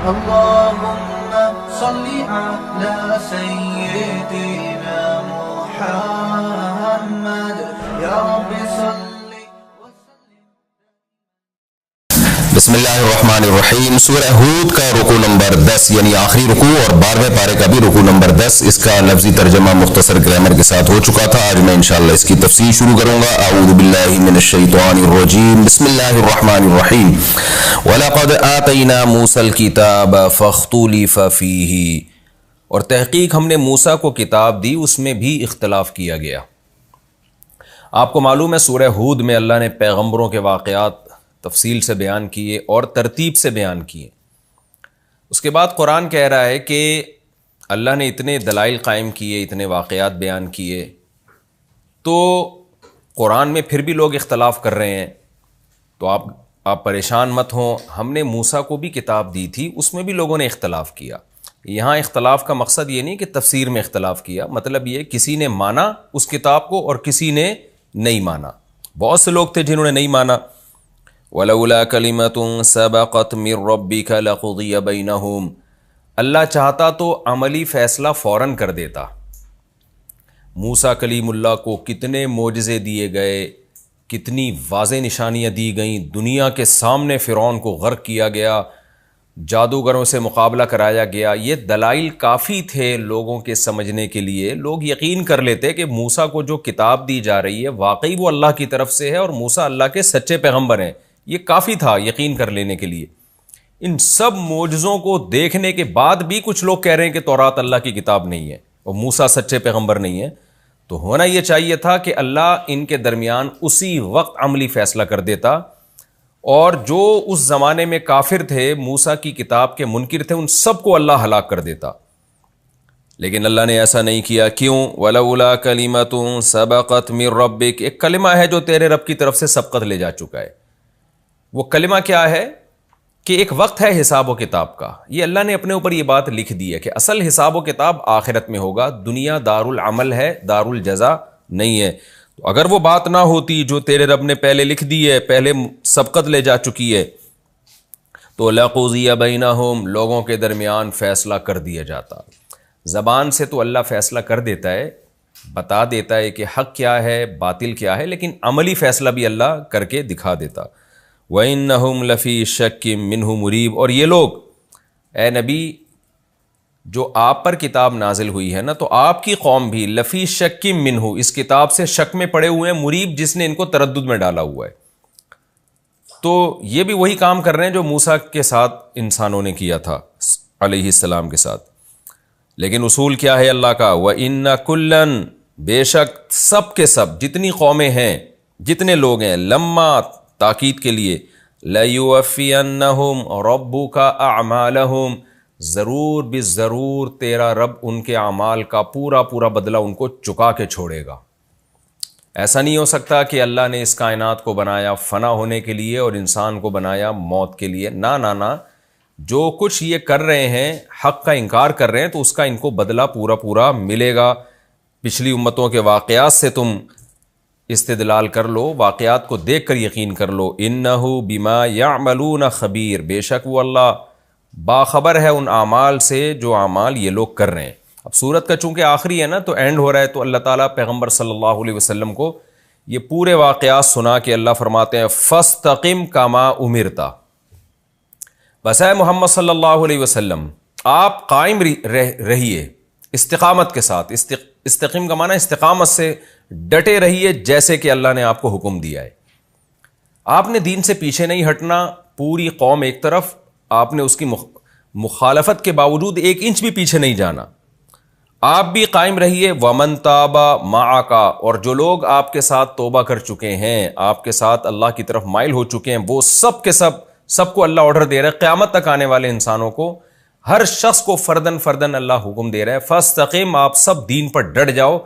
اللهم صل على سيدنا محمد يا رب صل. بسم اللہ الرحمن الرحیم. سورہ ہود کا رکوع نمبر 10 یعنی آخری رکوع اور 12ویں پارے کا بھی رکوع نمبر 10. اس کا لفظی ترجمہ مختصر گرامر کے ساتھ ہو چکا تھا. آج میں انشاءاللہ اس کی تفصیل شروع کروں گا. اعوذ باللہ من الشیطان الرجیم. بسم اللہ الرحمن الرحیم. وَلَقَدْ آتَيْنَا مُوسَى الْكِتَابَ فَاخْتُلِفَ فِيهِ. اور تحقیق ہم نے موسیٰ کو کتاب دی، اس میں بھی اختلاف کیا گیا. آپ کو معلوم ہے سورہ ہود میں اللہ نے پیغمبروں کے واقعات تفصیل سے بیان کیے اور ترتیب سے بیان کیے. اس کے بعد قرآن کہہ رہا ہے کہ اللہ نے اتنے دلائل قائم کیے، اتنے واقعات بیان کیے، تو قرآن میں پھر بھی لوگ اختلاف کر رہے ہیں. تو آپ پریشان مت ہوں، ہم نے موسیٰ کو بھی کتاب دی تھی، اس میں بھی لوگوں نے اختلاف کیا. یہاں اختلاف کا مقصد یہ نہیں کہ تفسیر میں اختلاف کیا، مطلب یہ کسی نے مانا اس کتاب کو اور کسی نے نہیں مانا. بہت سے لوگ تھے جنہوں نے نہیں مانا. وَلَوْلَا كَلِمَةٌ سَبَقَتْ مِنْ رَبِّكَ لَقُضِيَ بَيْنَهُمْ. اللہ چاہتا تو عملی فیصلہ فوراً کر دیتا. موسیٰ کلیم اللہ کو کتنے معجزے دیے گئے، کتنی واضح نشانیاں دی گئیں، دنیا کے سامنے فرعون کو غرق کیا گیا، جادوگروں سے مقابلہ کرایا گیا. یہ دلائل کافی تھے لوگوں کے سمجھنے کے لیے. لوگ یقین کر لیتے کہ موسیٰ کو جو کتاب دی جا رہی ہے واقعی وہ اللہ کی طرف سے ہے اور موسیٰ اللہ کے سچے پیغمبر ہیں. یہ کافی تھا یقین کر لینے کے لیے. ان سب معجزوں کو دیکھنے کے بعد بھی کچھ لوگ کہہ رہے ہیں کہ تورات اللہ کی کتاب نہیں ہے اور موسیٰ سچے پیغمبر نہیں ہے. تو ہونا یہ چاہیے تھا کہ اللہ ان کے درمیان اسی وقت عملی فیصلہ کر دیتا، اور جو اس زمانے میں کافر تھے، موسیٰ کی کتاب کے منکر تھے، ان سب کو اللہ ہلاک کر دیتا. لیکن اللہ نے ایسا نہیں کیا. کیوں؟ وَلَوْلَا كَلِمَةٌ سَبَقَتْ مِنْ رَبِّكَ. ایک کلمہ ہے جو تیرے رب کی طرف سے سبقت لے جا چکا ہے. وہ کلمہ کیا ہے؟ کہ ایک وقت ہے حساب و کتاب کا. یہ اللہ نے اپنے اوپر یہ بات لکھ دی ہے کہ اصل حساب و کتاب آخرت میں ہوگا. دنیا دار العمل ہے، دار الجزا نہیں ہے. تو اگر وہ بات نہ ہوتی جو تیرے رب نے پہلے لکھ دی ہے، پہلے سبقت لے جا چکی ہے، تو لَقُضِيَ بَيْنَهُمْ، لوگوں کے درمیان فیصلہ کر دیا جاتا. زبان سے تو اللہ فیصلہ کر دیتا ہے، بتا دیتا ہے کہ حق کیا ہے باطل کیا ہے، لیکن عملی فیصلہ بھی اللہ کر کے دکھا دیتا. وَإِنَّهُمْ لَفِي شَكٍّ مِّنْهُ مُرِيبٍ. اور یہ لوگ، اے نبی، جو آپ پر کتاب نازل ہوئی ہے نا، تو آپ کی قوم بھی لفی شک منہ، اس کتاب سے شک میں پڑے ہوئے ہیں. مریب جس نے ان کو تردد میں ڈالا ہوا ہے. تو یہ بھی وہی کام کر رہے ہیں جو موسیٰ کے ساتھ انسانوں نے کیا تھا علیہ السلام کے ساتھ. لیکن اصول کیا ہے اللہ کا؟ وَإِنَّ كُلًّا، بے شک سب کے سب، جتنی قومیں ہیں، جتنے لوگ ہیں، لما تاکید کے لیے، لَيُوَفِّيَنَّهُمْ رَبُّكَ أَعْمَالَهُمْ، ضرور بھی ضرور تیرا رب ان کے اعمال کا پورا پورا بدلہ ان کو چکا کے چھوڑے گا. ایسا نہیں ہو سکتا کہ اللہ نے اس کائنات کو بنایا فنا ہونے کے لیے اور انسان کو بنایا موت کے لیے. نہ نہ نہ، جو کچھ یہ کر رہے ہیں، حق کا انکار کر رہے ہیں، تو اس کا ان کو بدلہ پورا پورا ملے گا. پچھلی امتوں کے واقعات سے تم استدلال کر لو، واقعات کو دیکھ کر یقین کر لو. انہ بما یعملون خبیر، بے شک وہ اللہ باخبر ہے ان اعمال سے جو اعمال یہ لوگ کر رہے ہیں. اب سورت کا چونکہ آخری ہے نا، تو اینڈ ہو رہا ہے، تو اللہ تعالیٰ پیغمبر صلی اللہ علیہ وسلم کو یہ پورے واقعات سنا کے اللہ فرماتے ہیں فَاسْتَقِمْ كَمَا أُمِرْتَ. بس اے محمد صلی اللہ علیہ وسلم، آپ قائم رہیے استقامت کے ساتھ. استقیم کا معنی استقامت سے ڈٹے رہیے جیسے کہ اللہ نے آپ کو حکم دیا ہے. آپ نے دین سے پیچھے نہیں ہٹنا. پوری قوم ایک طرف، آپ نے اس کی مخالفت کے باوجود 1 انچ بھی پیچھے نہیں جانا. آپ بھی قائم رہیے. وَمَن تَابَ مَعَكَ، اور جو لوگ آپ کے ساتھ توبہ کر چکے ہیں، آپ کے ساتھ اللہ کی طرف مائل ہو چکے ہیں، وہ سب کے سب کو اللہ آرڈر دے رہا ہے. قیامت تک آنے والے انسانوں کو، ہر شخص کو فردن فردن اللہ حکم دے رہا ہے فَاسْتَقِمْ، آپ سب دین پر ڈٹ جاؤ.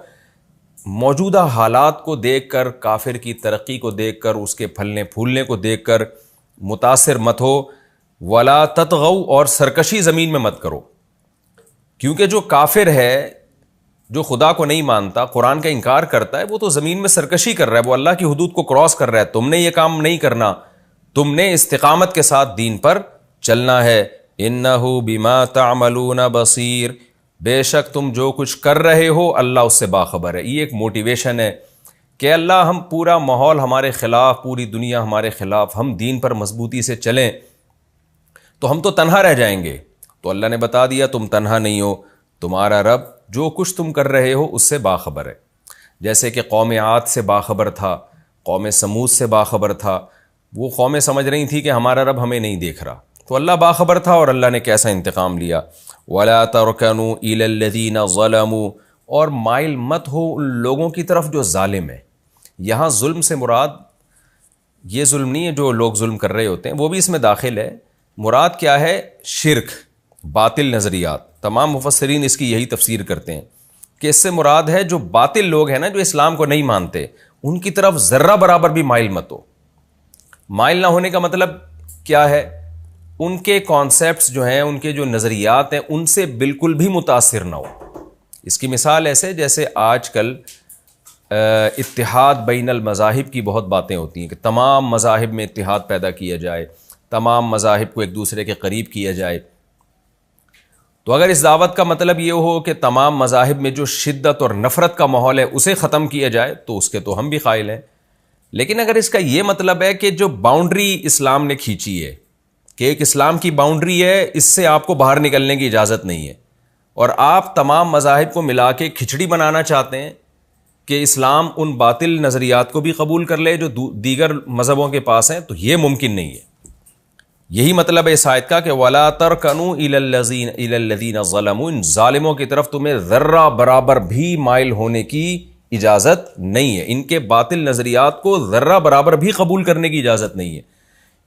موجودہ حالات کو دیکھ کر، کافر کی ترقی کو دیکھ کر، اس کے پھلنے پھولنے کو دیکھ کر متاثر مت ہو. وَلَا تَطْغَوْا، اور سرکشی زمین میں مت کرو. کیونکہ جو کافر ہے، جو خدا کو نہیں مانتا، قرآن کا انکار کرتا ہے، وہ تو زمین میں سرکشی کر رہا ہے، وہ اللہ کی حدود کو کراس کر رہا ہے. تم نے یہ کام نہیں کرنا، تم نے استقامت کے ساتھ دین پر چلنا ہے. انہ بما تعملون بصیر، بے شک تم جو کچھ کر رہے ہو اللہ اس سے باخبر ہے۔ یہ ایک موٹیویشن ہے کہ اللہ ہم پورا ماحول ہمارے خلاف، پوری دنیا ہمارے خلاف، ہم دین پر مضبوطی سے چلیں تو ہم تو تنہا رہ جائیں گے۔ تو اللہ نے بتا دیا تم تنہا نہیں ہو، تمہارا رب جو کچھ تم کر رہے ہو اس سے باخبر ہے۔ جیسے کہ قوم عاد سے باخبر تھا، قوم سمود سے باخبر تھا، وہ قومیں سمجھ رہی تھی کہ ہمارا رب ہمیں نہیں دیکھ رہا، تو اللہ باخبر تھا اور اللہ نے کیسا انتقام لیا۔ وَلَا تَرْكَنُوا إِلَى الَّذِينَ ظَلَمُوا، اور مائل مت ہو ان لوگوں کی طرف جو ظالم ہیں۔ یہاں ظلم سے مراد یہ ظلم نہیں ہے جو لوگ ظلم کر رہے ہوتے ہیں، وہ بھی اس میں داخل ہے۔ مراد کیا ہے؟ شرک، باطل نظریات۔ تمام مفسرین اس کی یہی تفسیر کرتے ہیں کہ اس سے مراد ہے جو باطل لوگ ہیں نا، جو اسلام کو نہیں مانتے، ان کی طرف ذرہ برابر بھی مائل مت ہو۔ مائل نہ ہونے کا مطلب کیا ہے؟ ان کے کانسیپٹس جو ہیں، ان کے جو نظریات ہیں، ان سے بالکل بھی متاثر نہ ہو۔ اس کی مثال ایسے جیسے آج کل اتحاد بین المذاہب کی بہت باتیں ہوتی ہیں کہ تمام مذاہب میں اتحاد پیدا کیا جائے، تمام مذاہب کو ایک دوسرے کے قریب کیا جائے۔ تو اگر اس دعوت کا مطلب یہ ہو کہ تمام مذاہب میں جو شدت اور نفرت کا ماحول ہے اسے ختم کیا جائے تو اس کے تو ہم بھی قائل ہیں۔ لیکن اگر اس کا یہ مطلب ہے کہ جو باؤنڈری اسلام نے کھینچی ہے کہ ایک اسلام کی باؤنڈری ہے، اس سے آپ کو باہر نکلنے کی اجازت نہیں ہے، اور آپ تمام مذاہب کو ملا کے کھچڑی بنانا چاہتے ہیں کہ اسلام ان باطل نظریات کو بھی قبول کر لے جو دیگر مذہبوں کے پاس ہیں، تو یہ ممکن نہیں ہے۔ یہی مطلب ہے اس آیت کا کہ وَلَا تَرْكَنُوا إِلَى الَّذِينَ ظَلَمُوا، ان ظالموں کی طرف تمہیں ذرہ برابر بھی مائل ہونے کی اجازت نہیں ہے، ان کے باطل نظریات کو ذرہ برابر بھی قبول کرنے کی اجازت نہیں ہے۔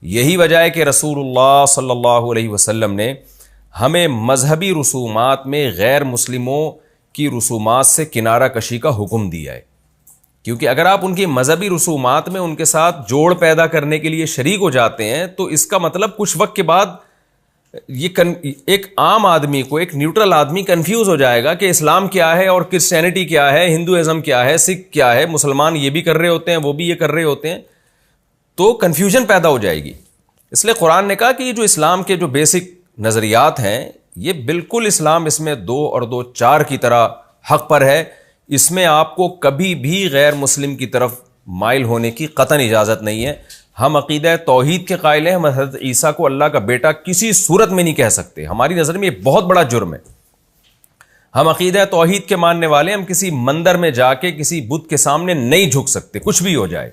یہی وجہ ہے کہ رسول اللہ صلی اللہ علیہ وسلم نے ہمیں مذہبی رسومات میں غیر مسلموں کی رسومات سے کنارہ کشی کا حکم دیا ہے، کیونکہ اگر آپ ان کی مذہبی رسومات میں ان کے ساتھ جوڑ پیدا کرنے کے لیے شریک ہو جاتے ہیں تو اس کا مطلب کچھ وقت کے بعد یہ ایک عام آدمی کو، ایک نیوٹرل آدمی کنفیوز ہو جائے گا کہ اسلام کیا ہے اور کرسچینٹی کیا ہے، ہندوازم کیا ہے، سکھ کیا ہے، مسلمان یہ بھی کر رہے ہوتے ہیں، وہ بھی یہ کر رہے ہوتے ہیں، تو کنفیوژن پیدا ہو جائے گی۔ اس لیے قرآن نے کہا کہ یہ جو اسلام کے جو بیسک نظریات ہیں یہ بالکل اسلام اس میں 2 اور 2 4 کی طرح حق پر ہے، اس میں آپ کو کبھی بھی غیر مسلم کی طرف مائل ہونے کی قطعاً اجازت نہیں ہے۔ ہم عقیدہ توحید کے قائل ہیں، ہم حضرت عیسیٰ کو اللہ کا بیٹا کسی صورت میں نہیں کہہ سکتے، ہماری نظر میں یہ بہت بڑا جرم ہے۔ ہم عقیدہ توحید کے ماننے والے، ہم کسی مندر میں جا کے کسی بت کے سامنے نہیں جھک سکتے، کچھ بھی ہو جائے۔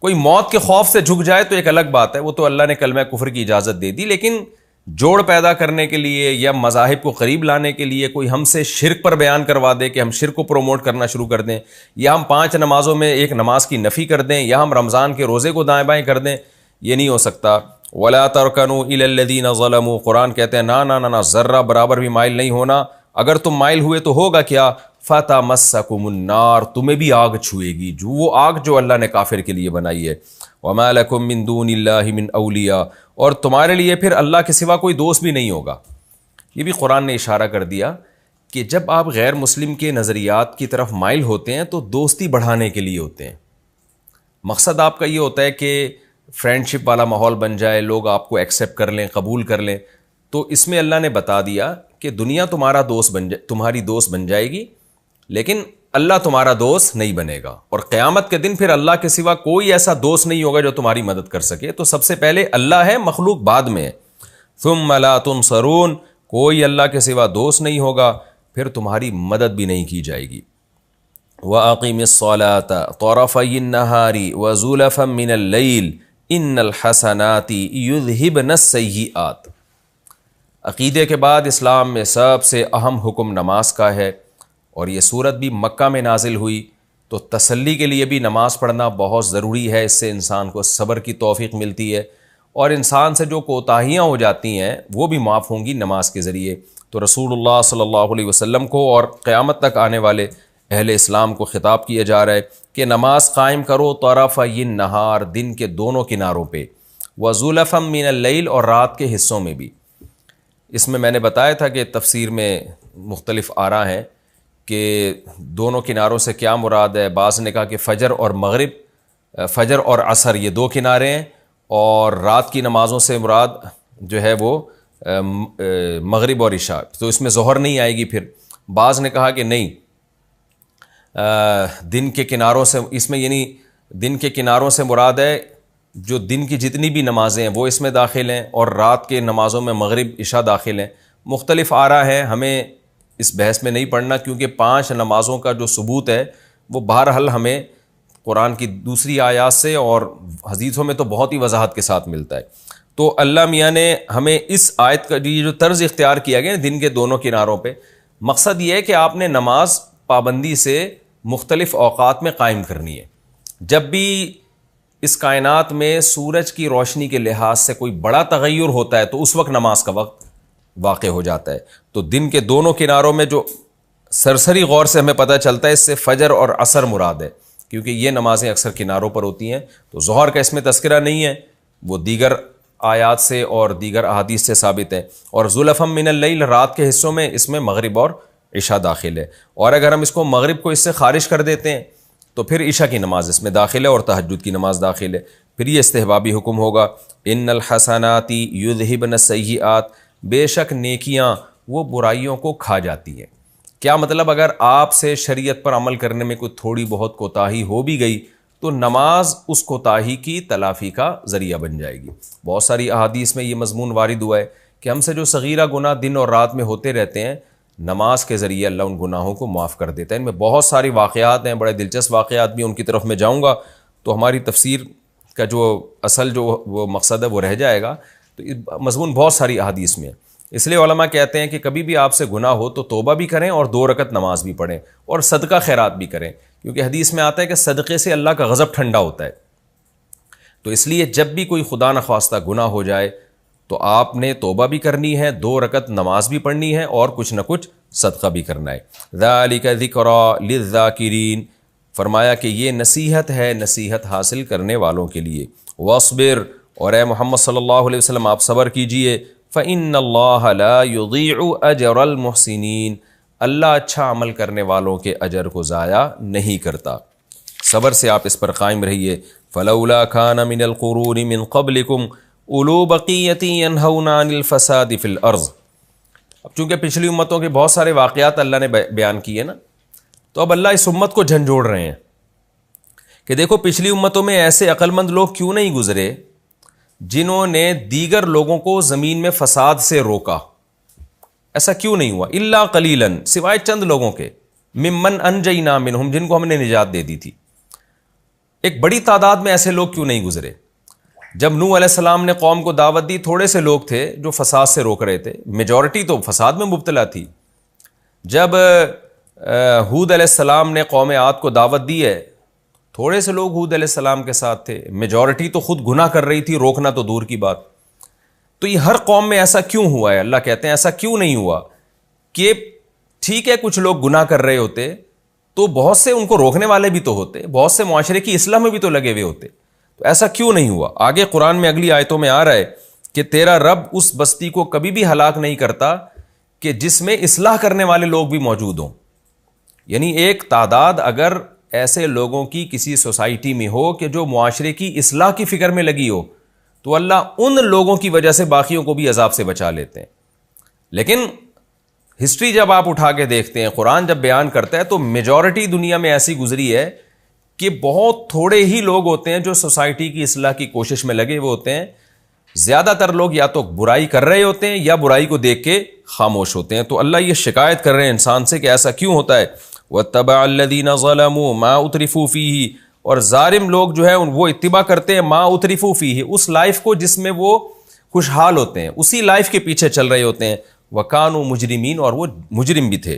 کوئی موت کے خوف سے جھک جائے تو ایک الگ بات ہے، وہ تو اللہ نے کلمہ کفر کی اجازت دے دی، لیکن جوڑ پیدا کرنے کے لیے یا مذاہب کو قریب لانے کے لیے کوئی ہم سے شرک پر بیان کروا دے کہ ہم شرک کو پروموٹ کرنا شروع کر دیں، یا ہم 5 نمازوں میں ایک نماز کی نفی کر دیں، یا ہم رمضان کے روزے کو دائیں بائیں کر دیں، یہ نہیں ہو سکتا۔ وَلَا تَرْكَنُوا إِلَى الَّذِينَ ظَلَمُوا، قرآن کہتے ہیں نہ ذرہ برابر بھی مائل نہیں ہونا۔ اگر تم مائل ہوئے تو ہوگا کیا؟ فَتَمَسَّكُمُ النَّارُ، تمہیں بھی آگ چھوئے گی، جو وہ آگ جو اللہ نے کافر کے لیے بنائی ہے۔ وَمَا لَكُم مِّن دُونِ اللَّهِ مِّنْ أَوْلِيَاءَ، اور تمہارے لیے پھر اللہ کے سوا کوئی دوست بھی نہیں ہوگا۔ یہ بھی قرآن نے اشارہ کر دیا کہ جب آپ غیر مسلم کے نظریات کی طرف مائل ہوتے ہیں تو دوستی بڑھانے کے لیے ہوتے ہیں، مقصد آپ کا یہ ہوتا ہے کہ فرینڈ شپ والا ماحول بن جائے، لوگ آپ کو ایکسیپٹ کر لیں، قبول کر لیں۔ تو اس میں اللہ نے بتا دیا کہ دنیا تمہارا دوست تمہاری دوست بن جائے گی، لیکن اللہ تمہارا دوست نہیں بنے گا، اور قیامت کے دن پھر اللہ کے سوا کوئی ایسا دوست نہیں ہوگا جو تمہاری مدد کر سکے۔ تو سب سے پہلے اللہ ہے، مخلوق بعد میں ہے۔ ثم لا تنصرون، کوئی اللہ کے سوا دوست نہیں ہوگا، پھر تمہاری مدد بھی نہیں کی جائے گی۔ وَأَقِمِ الصَّلَاةَ طَرَفَيِ النَّهَارِ وَزُلَفًا مِّنَ اللَّيْلِ إِنَّ الْحَسَنَاتِ يُذْهِبْنَ السَّيِّئَاتِ۔ عقیدے کے بعد اسلام میں سب سے اہم حکم نماز کا ہے، اور یہ صورت بھی مکہ میں نازل ہوئی، تو تسلی کے لیے بھی نماز پڑھنا بہت ضروری ہے، اس سے انسان کو صبر کی توفیق ملتی ہے، اور انسان سے جو کوتاہیاں ہو جاتی ہیں وہ بھی معاف ہوں گی نماز کے ذریعے۔ تو رسول اللہ صلی اللہ علیہ وسلم کو اور قیامت تک آنے والے اہل اسلام کو خطاب کیا جا رہا ہے کہ نماز قائم کرو طرفی النہار، دن کے دونوں کناروں پہ، وزلفا من اللیل، اور رات کے حصوں میں بھی۔ اس میں نے بتایا تھا کہ تفسیر میں مختلف آراء ہیں کہ دونوں کناروں سے کیا مراد ہے۔ بعض نے کہا کہ فجر اور مغرب، فجر اور عصر یہ 2 کنارے ہیں، اور رات کی نمازوں سے مراد جو ہے وہ مغرب اور عشاء، تو اس میں ظہر نہیں آئے گی. پھر بعض نے کہا کہ نہیں، دن کے کناروں سے، اس میں یعنی دن کے کناروں سے مراد ہے جو دن کی جتنی بھی نمازیں ہیں وہ اس میں داخل ہیں، اور رات کے نمازوں میں مغرب عشاء داخل ہیں. مختلف آرا ہیں، ہمیں اس بحث میں نہیں پڑھنا، کیونکہ 5 نمازوں کا جو ثبوت ہے وہ بہرحال ہمیں قرآن کی دوسری آیات سے اور حدیثوں میں تو بہت ہی وضاحت کے ساتھ ملتا ہے. تو اللہ میاں نے ہمیں اس آیت کا یہ جو طرز اختیار کیا گیا دن کے دونوں کناروں پہ، مقصد یہ ہے کہ آپ نے نماز پابندی سے مختلف اوقات میں قائم کرنی ہے. جب بھی اس کائنات میں سورج کی روشنی کے لحاظ سے کوئی بڑا تغیر ہوتا ہے تو اس وقت نماز کا وقت واقع ہو جاتا ہے. تو دن کے دونوں کناروں میں جو سرسری غور سے ہمیں پتہ چلتا ہے، اس سے فجر اور عصر مراد ہے، کیونکہ یہ نمازیں اکثر کناروں پر ہوتی ہیں. تو ظہر کا اس میں تذکرہ نہیں ہے، وہ دیگر آیات سے اور دیگر احادیث سے ثابت ہے. اور زلفا من اللیل، رات کے حصوں میں اس میں مغرب اور عشاء داخل ہے. اور اگر ہم اس کو مغرب کو اس سے خارج کر دیتے ہیں تو پھر عشاء کی نماز اس میں داخل ہے اور تہجد کی نماز داخل ہے. پھر یہ استحبابی حکم ہوگا، ان الحسنات یذہبن السیئات، بے شک نیکیاں وہ برائیوں کو کھا جاتی ہیں. کیا مطلب؟ اگر آپ سے شریعت پر عمل کرنے میں کوئی تھوڑی بہت کوتاہی ہو بھی گئی تو نماز اس کوتاہی کی تلافی کا ذریعہ بن جائے گی. بہت ساری احادیث میں یہ مضمون وارد ہوا ہے کہ ہم سے جو صغیرہ گناہ دن اور رات میں ہوتے رہتے ہیں، نماز کے ذریعے اللہ ان گناہوں کو معاف کر دیتا ہے. ان میں بہت ساری واقعات ہیں، بڑے دلچسپ واقعات بھی، ان کی طرف میں جاؤں گا تو ہماری تفسیر کا جو اصل جو وہ مقصد ہے وہ رہ جائے گا. تو مضمون بہت ساری احادیث میں ہے. اس لیے علماء کہتے ہیں کہ کبھی بھی آپ سے گناہ ہو تو توبہ بھی کریں اور 2 رکعت نماز بھی پڑھیں اور صدقہ خیرات بھی کریں، کیونکہ حدیث میں آتا ہے کہ صدقے سے اللہ کا غضب ٹھنڈا ہوتا ہے. تو اس لیے جب بھی کوئی خدا نخواستہ گناہ ہو جائے تو آپ نے توبہ بھی کرنی ہے، 2 رکعت نماز بھی پڑھنی ہے اور کچھ نہ کچھ صدقہ بھی کرنا ہے. ذالک ذکری للذاکرین، فرمایا کہ یہ نصیحت ہے نصیحت حاصل کرنے والوں کے لیے. واصبر، اور اے محمد صلی اللہ علیہ وسلم آپ صبر کیجئے. فإن اللہ لا یضیع اجر المحسنین، اللہ اچھا عمل کرنے والوں کے اجر کو ضائع نہیں کرتا. صبر سے آپ اس پر قائم رہیے. فلولا کان من القرون من قبلکم اولو بقیۃ ینہون عن الفساد فی الارض. اب چونکہ پچھلی امتوں کے بہت سارے واقعات اللہ نے بیان کیے نا، تو اب اللہ اس امت کو جھنجھوڑ رہے ہیں کہ دیکھو پچھلی امتوں میں ایسے عقل مند لوگ کیوں نہیں گزرے جنہوں نے دیگر لوگوں کو زمین میں فساد سے روکا. ایسا کیوں نہیں ہوا؟ الا قلیلا، سوائے چند لوگوں کے، ممن انجینا منہم، جن کو ہم نے نجات دے دی تھی. ایک بڑی تعداد میں ایسے لوگ کیوں نہیں گزرے؟ جب نوح علیہ السلام نے قوم کو دعوت دی، تھوڑے سے لوگ تھے جو فساد سے روک رہے تھے، میجورٹی تو فساد میں مبتلا تھی. جب ہود علیہ السلام نے قوم عاد کو دعوت دی ہے، تھوڑے سے لوگ ہود علیہ السلام کے ساتھ تھے، میجورٹی تو خود گناہ کر رہی تھی، روکنا تو دور کی بات. تو یہ ہر قوم میں ایسا کیوں ہوا ہے؟ اللہ کہتے ہیں ایسا کیوں نہیں ہوا کہ ٹھیک ہے کچھ لوگ گناہ کر رہے ہوتے تو بہت سے ان کو روکنے والے بھی تو ہوتے، بہت سے معاشرے کی اصلاح میں بھی تو لگے ہوئے ہوتے. تو ایسا کیوں نہیں ہوا؟ آگے قرآن میں اگلی آیتوں میں آ رہا ہے کہ تیرا رب اس بستی کو کبھی بھی ہلاک نہیں کرتا کہ جس میں اصلاح کرنے والے لوگ بھی موجود ہوں. یعنی ایک تعداد اگر ایسے لوگوں کی کسی سوسائٹی میں ہو کہ جو معاشرے کی اصلاح کی فکر میں لگی ہو تو اللہ ان لوگوں کی وجہ سے باقیوں کو بھی عذاب سے بچا لیتے ہیں. لیکن ہسٹری جب آپ اٹھا کے دیکھتے ہیں، قرآن جب بیان کرتا ہے تو میجورٹی دنیا میں ایسی گزری ہے کہ بہت تھوڑے ہی لوگ ہوتے ہیں جو سوسائٹی کی اصلاح کی کوشش میں لگے ہوئے ہوتے ہیں. زیادہ تر لوگ یا تو برائی کر رہے ہوتے ہیں یا برائی کو دیکھ کے خاموش ہوتے ہیں. تو اللہ یہ شکایت کر رہے ہیں انسان سے کہ ایسا کیوں ہوتا ہے. وَاتَّبَعَ الَّذِينَ ظَلَمُوا مَا أُتْرِفُوا فِيهِ، اور ظالم لوگ جو ہے وہ اتباع کرتے ہیں مَا أُتْرِفُوا فِيهِ، اس لائف کو جس میں وہ خوشحال ہوتے ہیں، اسی لائف کے پیچھے چل رہے ہوتے ہیں. وَكَانُوا مُجْرِمِينَ، اور وہ مجرم بھی تھے.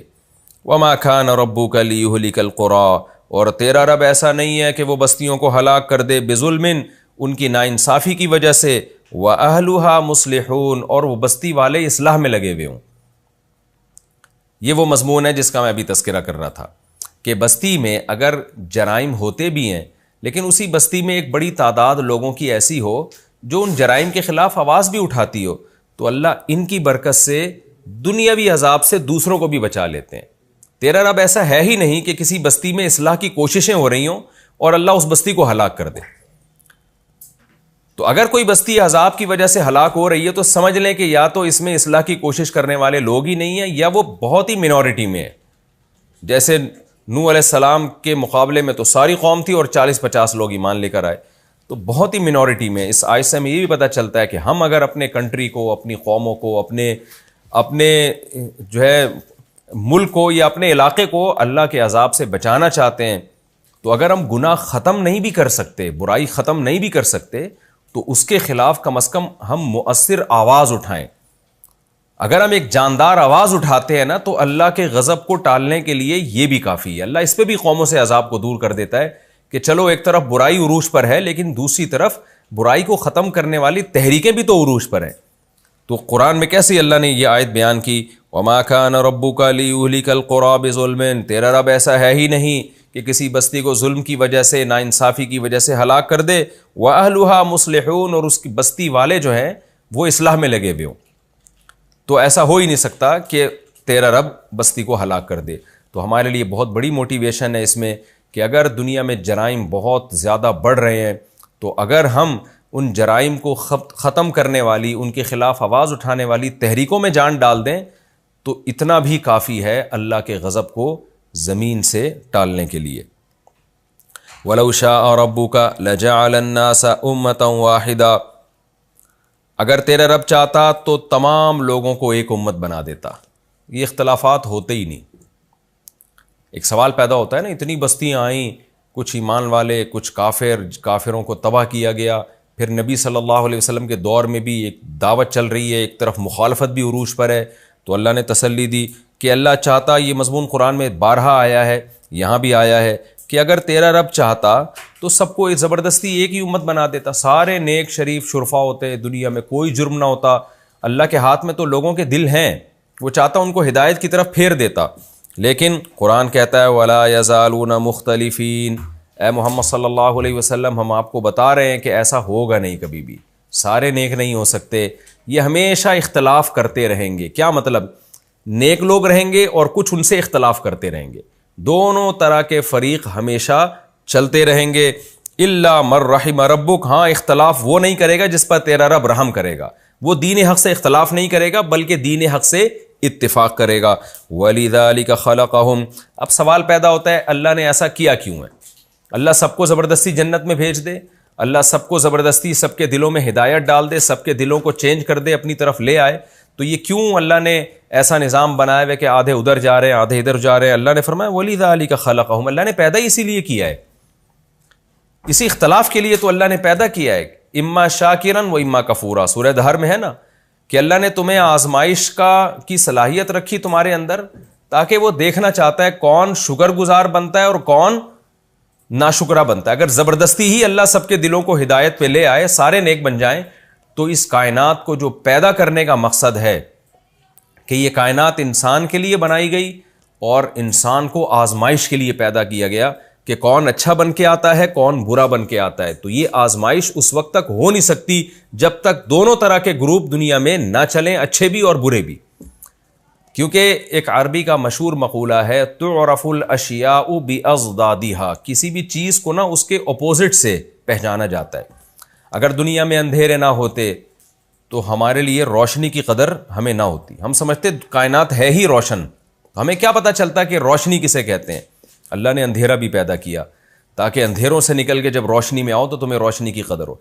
وَمَا كَانَ رَبُّكَ لِيُهْلِكَ الْقُرَىٰ، اور تیرا رب ایسا نہیں ہے کہ وہ بستیوں کو ہلاک کر دے بظلم، ان کی ناانصافی کی وجہ سے، وَأَهْلُهَا مُصْلِحُونَ، اور وہ بستی والے اصلاح میں لگے ہوئے ہوں. یہ وہ مضمون ہے جس کا میں ابھی تذکرہ کر رہا تھا کہ بستی میں اگر جرائم ہوتے بھی ہیں لیکن اسی بستی میں ایک بڑی تعداد لوگوں کی ایسی ہو جو ان جرائم کے خلاف آواز بھی اٹھاتی ہو، تو اللہ ان کی برکت سے دنیاوی عذاب سے دوسروں کو بھی بچا لیتے ہیں. تیرا رب ایسا ہے ہی نہیں کہ کسی بستی میں اصلاح کی کوششیں ہو رہی ہوں اور اللہ اس بستی کو ہلاک کر دے. تو اگر کوئی بستی عذاب کی وجہ سے ہلاک ہو رہی ہے تو سمجھ لیں کہ یا تو اس میں اصلاح کی کوشش کرنے والے لوگ ہی نہیں ہیں یا وہ بہت ہی منورٹی میں ہے. جیسے نوح علیہ السلام کے مقابلے میں تو ساری قوم تھی اور 40-50 لوگ ایمان لے کر آئے, تو بہت ہی منورٹی میں. اس آیت سے ہمیں یہ بھی پتہ چلتا ہے کہ ہم اگر اپنے کنٹری کو, اپنی قوموں کو, اپنے جو ہے ملک کو یا اپنے علاقے کو اللہ کے عذاب سے بچانا چاہتے ہیں, تو اگر ہم گناہ ختم نہیں بھی کر سکتے, برائی ختم نہیں بھی کر سکتے, تو اس کے خلاف کم از کم ہم مؤثر آواز اٹھائیں. اگر ہم ایک جاندار آواز اٹھاتے ہیں نا تو اللہ کے غضب کو ٹالنے کے لیے یہ بھی کافی ہے. اللہ اس پہ بھی قوموں سے عذاب کو دور کر دیتا ہے کہ چلو ایک طرف برائی عروج پر ہے لیکن دوسری طرف برائی کو ختم کرنے والی تحریکیں بھی تو عروج پر ہیں. تو قرآن میں کیسے اللہ نے یہ آیت بیان کی, وَمَا كَانَ رَبُّكَ لِيُهْلِكَ الْقُرَىٰ بِظُلْمٍ, تیرا رب ایسا ہے ہی نہیں کہ کسی بستی کو ظلم کی وجہ سے, ناانصافی کی وجہ سے ہلاک کر دے, وَأَهْلُهَا مُصْلِحُونَ, اور اس کی بستی والے جو ہیں وہ اصلاح میں لگے ہوئے ہوں. تو ایسا ہو ہی نہیں سکتا کہ تیرا رب بستی کو ہلاک کر دے. تو ہمارے لیے بہت بڑی موٹیویشن ہے اس میں کہ اگر دنیا میں جرائم بہت زیادہ بڑھ رہے ہیں تو اگر ہم ان جرائم کو ختم کرنے والی, ان کے خلاف آواز اٹھانے والی تحریکوں میں جان ڈال دیں تو اتنا بھی کافی ہے اللہ کے غضب کو زمین سے ٹالنے کے لیے. وَلَوْ شَاءَ رَبُّكَ لَجَعَلَ النَّاسَ أُمَّةً وَاحِدَةً, اگر تیرا رب چاہتا تو تمام لوگوں کو ایک امت بنا دیتا. یہ اختلافات ہوتے ہی نہیں. ایک سوال پیدا ہوتا ہے نا, اتنی بستیاں آئیں, کچھ ایمان والے, کچھ کافروں کو تباہ کیا گیا, پھر نبی صلی اللہ علیہ وسلم کے دور میں بھی ایک دعوت چل رہی ہے, ایک طرف مخالفت بھی عروج پر ہے. تو اللہ نے تسلی دی کہ اللہ چاہتا, یہ مضمون قرآن میں بارہا آیا ہے, یہاں بھی آیا ہے کہ اگر تیرا رب چاہتا تو سب کو زبردستی ایک ہی امت بنا دیتا. سارے نیک شریف شرفا ہوتے, دنیا میں کوئی جرم نہ ہوتا. اللہ کے ہاتھ میں تو لوگوں کے دل ہیں, وہ چاہتا ان کو ہدایت کی طرف پھیر دیتا. لیکن قرآن کہتا ہے وَلَا يَزَالُونَ مُخْتَلِفِينَ, اے محمد صلی اللہ علیہ وسلم ہم آپ کو بتا رہے ہیں کہ ایسا ہوگا نہیں کبھی بھی. سارے نیک نہیں ہو سکتے, یہ ہمیشہ اختلاف کرتے رہیں گے. کیا مطلب؟ نیک لوگ رہیں گے اور کچھ ان سے اختلاف کرتے رہیں گے. دونوں طرح کے فریق ہمیشہ چلتے رہیں گے. الا من رحم ربک, ہاں اختلاف وہ نہیں کرے گا جس پر تیرا رب رحم کرے گا. وہ دین حق سے اختلاف نہیں کرے گا بلکہ دین حق سے اتفاق کرے گا. وَلِذَلِكَ خَلَقَهُمْ, اب سوال پیدا ہوتا ہے اللہ نے ایسا کیا کیوں ہے؟ اللہ سب کو زبردستی جنت میں بھیج دے, اللہ سب کو زبردستی سب کے دلوں میں ہدایت ڈال دے, سب کے دلوں کو چینج کر دے, اپنی طرف لے آئے, تو یہ کیوں اللہ نے ایسا نظام بنایا ہے کہ آدھے ادھر جا رہے ہیں آدھے ادھر جا رہے ہیں؟ اللہ نے فرمایا وَلِذَلِكَ خَلَقَهُمْ, اللہ نے پیدا ہی اسی لیے کیا ہے, اسی اختلاف کے لیے تو اللہ نے پیدا کیا ہے. اما شاکرن و اما کفورا, سورہ دہر میں ہے نا کہ اللہ نے تمہیں آزمائش کی صلاحیت رکھی تمہارے اندر تاکہ وہ دیکھنا چاہتا ہے کون شکر گزار بنتا ہے اور کون ناشکرہ بنتا ہے. اگر زبردستی ہی اللہ سب کے دلوں کو ہدایت پہ لے آئے, سارے نیک بن جائیں, تو اس کائنات کو جو پیدا کرنے کا مقصد ہے کہ یہ کائنات انسان کے لیے بنائی گئی اور انسان کو آزمائش کے لیے پیدا کیا گیا کہ کون اچھا بن کے آتا ہے کون برا بن کے آتا ہے. تو یہ آزمائش اس وقت تک ہو نہیں سکتی جب تک دونوں طرح کے گروپ دنیا میں نہ چلیں, اچھے بھی اور برے بھی. کیونکہ ایک عربی کا مشہور مقولہ ہے تعرف الاشیاء باضدادها, کسی بھی چیز کو نا اس کے اپوزٹ سے پہچانا جاتا ہے. اگر دنیا میں اندھیرے نہ ہوتے تو ہمارے لیے روشنی کی قدر ہمیں نہ ہوتی. ہم سمجھتے کائنات ہے ہی روشن, ہمیں کیا پتہ چلتا کہ روشنی کسے کہتے ہیں. اللہ نے اندھیرا بھی پیدا کیا تاکہ اندھیروں سے نکل کے جب روشنی میں آؤ تو تمہیں روشنی کی قدر ہو.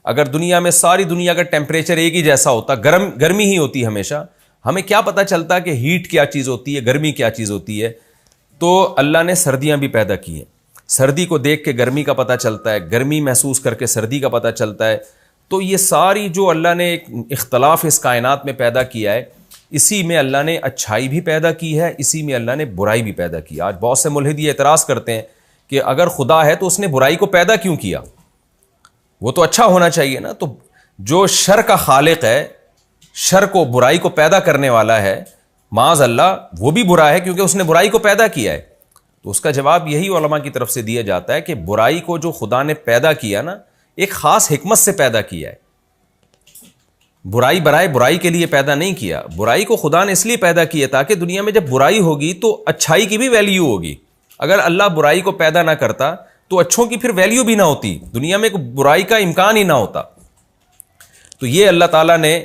اگر دنیا میں ساری دنیا کا ٹیمپریچر ایک ہی جیسا ہوتا, گرمی ہی ہوتی ہمیشہ, ہمیں کیا پتہ چلتا کہ ہیٹ کیا چیز ہوتی ہے, گرمی کیا چیز ہوتی ہے. تو اللہ نے سردیاں بھی پیدا کی ہیں, سردی کو دیکھ کے گرمی کا پتہ چلتا ہے, گرمی محسوس کر کے سردی کا پتہ چلتا ہے. تو یہ ساری جو اللہ نے ایک اختلاف اس کائنات میں پیدا کیا ہے, اسی میں اللہ نے اچھائی بھی پیدا کی ہے, اسی میں اللہ نے برائی بھی پیدا کی. آج بہت سے ملحد یہ اعتراض کرتے ہیں کہ اگر خدا ہے تو اس نے برائی کو پیدا کیوں کیا, وہ تو اچھا ہونا چاہیے نا. تو جو شر کا خالق ہے, شر کو برائی کو پیدا کرنے والا ہے, معاذ اللہ وہ بھی برا ہے کیونکہ اس نے برائی کو پیدا کیا ہے. تو اس کا جواب یہی علماء کی طرف سے دیا جاتا ہے کہ برائی کو جو خدا نے پیدا کیا نا, ایک خاص حکمت سے پیدا کیا ہے. برائی برائے برائی کے لیے پیدا نہیں کیا. برائی کو خدا نے اس لیے پیدا کیا تاکہ دنیا میں جب برائی ہوگی تو اچھائی کی بھی ویلیو ہوگی. اگر اللہ برائی کو پیدا نہ کرتا تو اچھوں کی پھر ویلیو بھی نہ ہوتی, دنیا میں برائی کا امکان ہی نہ ہوتا. تو یہ اللہ تعالیٰ نے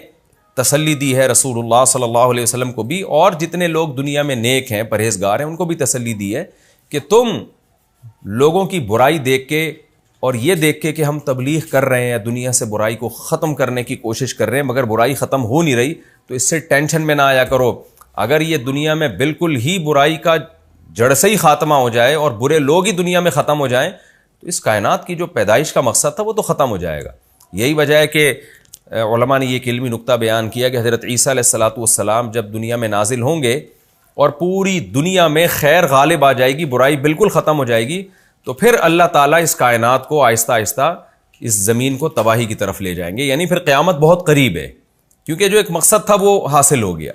تسلی دی ہے رسول اللہ صلی اللہ علیہ وسلم کو بھی، اور جتنے لوگ دنیا میں نیک ہیں، پرہیزگار ہیں، ان کو بھی تسلی دی ہے کہ تم لوگوں کی برائی دیکھ کے اور یہ دیکھ کے کہ ہم تبلیغ کر رہے ہیں، دنیا سے برائی کو ختم کرنے کی کوشش کر رہے ہیں، مگر برائی ختم ہو نہیں رہی، تو اس سے ٹینشن میں نہ آیا کرو۔ اگر یہ دنیا میں بالکل ہی برائی کا جڑ سے ہی خاتمہ ہو جائے اور برے لوگ ہی دنیا میں ختم ہو جائیں تو اس کائنات کی جو پیدائش کا مقصد تھا وہ تو ختم ہو جائے گا۔ یہی وجہ ہے کہ علماء نے یہ ایک علمی نکتہ بیان کیا کہ حضرت عیسیٰ علیہ السلام جب دنیا میں نازل ہوں گے اور پوری دنیا میں خیر غالب آ جائے گی، برائی بالکل ختم ہو جائے گی، تو پھر اللہ تعالیٰ اس کائنات کو آہستہ آہستہ اس زمین کو تباہی کی طرف لے جائیں گے، یعنی پھر قیامت بہت قریب ہے، کیونکہ جو ایک مقصد تھا وہ حاصل ہو گیا۔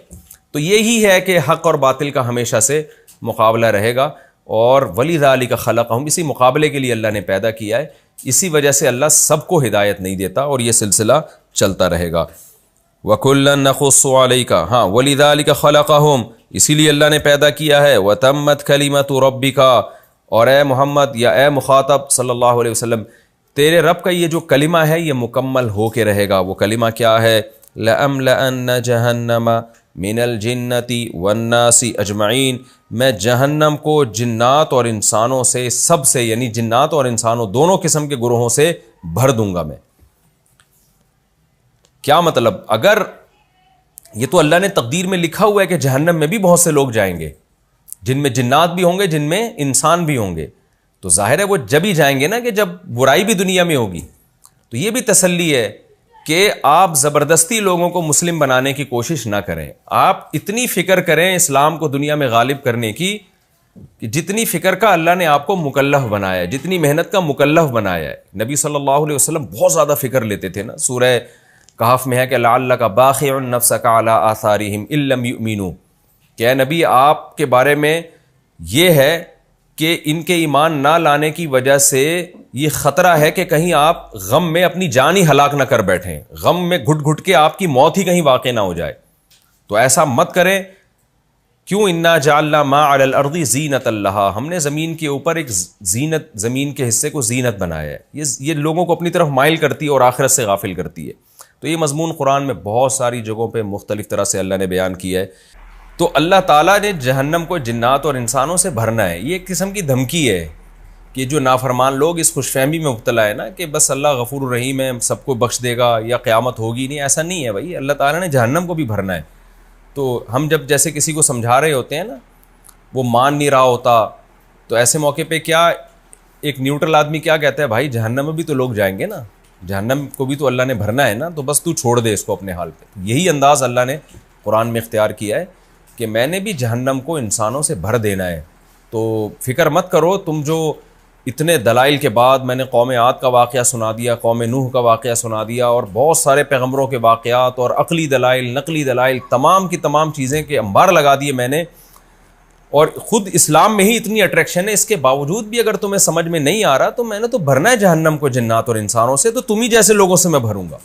تو یہی ہے کہ حق اور باطل کا ہمیشہ سے مقابلہ رہے گا، اور وَلِذَٰلِكَ خَلَقَهُمْ، اسی مقابلے کے لیے اللہ نے پیدا کیا ہے، اسی وجہ سے اللہ سب کو ہدایت نہیں دیتا، اور یہ سلسلہ چلتا رہے گا۔ وَكُلًّا نَقُصُّ عَلَيْكَ، ہاں وَلِذَٰلِكَ خَلَقَهُمْ، اسی لیے اللہ نے پیدا کیا ہے، وَتَمَّتْ كَلِمَةُ رَبِّكَ، اور اے محمد یا اے مخاطب صلی اللہ علیہ وسلم، تیرے رب کا یہ جو کلمہ ہے یہ مکمل ہو کے رہے گا۔ وہ کلمہ کیا ہے؟ لَأَمْلَأَنَّ جَهَنَّمَ مِنَ الْجِنَّةِ وَالنَّاسِ أَجْمَعِينَ، میں جہنم کو جنات اور انسانوں سے، سب سے، یعنی جنات اور انسانوں دونوں قسم کے گروہوں سے بھر دوں گا میں۔ کیا مطلب؟ اگر یہ تو اللہ نے تقدیر میں لکھا ہوا ہے کہ جہنم میں بھی بہت سے لوگ جائیں گے، جن میں جنات بھی ہوں گے، جن میں انسان بھی ہوں گے، تو ظاہر ہے وہ جب ہی جائیں گے نا کہ جب برائی بھی دنیا میں ہوگی۔ تو یہ بھی تسلی ہے کہ آپ زبردستی لوگوں کو مسلم بنانے کی کوشش نہ کریں، آپ اتنی فکر کریں اسلام کو دنیا میں غالب کرنے کی کہ جتنی فکر کا اللہ نے آپ کو مکلف بنایا ہے، جتنی محنت کا مکلف بنایا ہے۔ نبی صلی اللہ علیہ وسلم بہت زیادہ فکر لیتے تھے نا، سورہ کہف میں ہے کہ لعلک باخع نفسک علی آثارہم ان لم یؤمنوا، کہ اے نبی آپ کے بارے میں یہ ہے کہ ان کے ایمان نہ لانے کی وجہ سے یہ خطرہ ہے کہ کہیں آپ غم میں اپنی جان ہی ہلاک نہ کر بیٹھیں، غم میں گھٹ گھٹ کے آپ کی موت ہی کہیں واقع نہ ہو جائے، تو ایسا مت کریں۔ کیوں؟ انا جعلنا ما علی الارض زینۃ لہا، ہم نے زمین کے اوپر ایک زینت، زمین کے حصے کو زینت بنایا ہے، یہ لوگوں کو اپنی طرف مائل کرتی ہے اور آخرت سے غافل کرتی ہے۔ تو یہ مضمون قرآن میں بہت ساری جگہوں پہ مختلف طرح سے اللہ نے بیان کیا ہے۔ تو اللہ تعالیٰ نے جہنم کو جنات اور انسانوں سے بھرنا ہے، یہ ایک قسم کی دھمکی ہے کہ جو نافرمان لوگ اس خوش فہمی میں مبتلا ہے نا کہ بس اللہ غفور الرحیم ہے، سب کو بخش دے گا یا قیامت ہوگی نہیں، ایسا نہیں ہے بھائی، اللہ تعالیٰ نے جہنم کو بھی بھرنا ہے۔ تو ہم جب جیسے کسی کو سمجھا رہے ہوتے ہیں نا، وہ مان نہیں رہا ہوتا، تو ایسے موقع پہ کیا ایک نیوٹرل آدمی کیا کہتا ہے؟ بھائی جہنم میں بھی تو لوگ جائیں گے نا، جہنم کو بھی تو اللہ نے بھرنا ہے نا، تو بس تو چھوڑ دے اس کو اپنے حال پہ۔ یہی انداز اللہ نے قرآن میں اختیار کیا ہے کہ میں نے بھی جہنم کو انسانوں سے بھر دینا ہے، تو فکر مت کرو تم جو اتنے دلائل کے بعد میں نے قوم عاد کا واقعہ سنا دیا، قوم نوح کا واقعہ سنا دیا، اور بہت سارے پیغمبروں کے واقعات اور عقلی دلائل، نقلی دلائل، تمام کی تمام چیزیں کے انبار لگا دیے میں نے، اور خود اسلام میں ہی اتنی اٹریکشن ہے، اس کے باوجود بھی اگر تمہیں سمجھ میں نہیں آ رہا تو میں نے تو بھرنا ہے جہنم کو جنات اور انسانوں سے، تو تم ہی جیسے لوگوں سے میں بھروں گا۔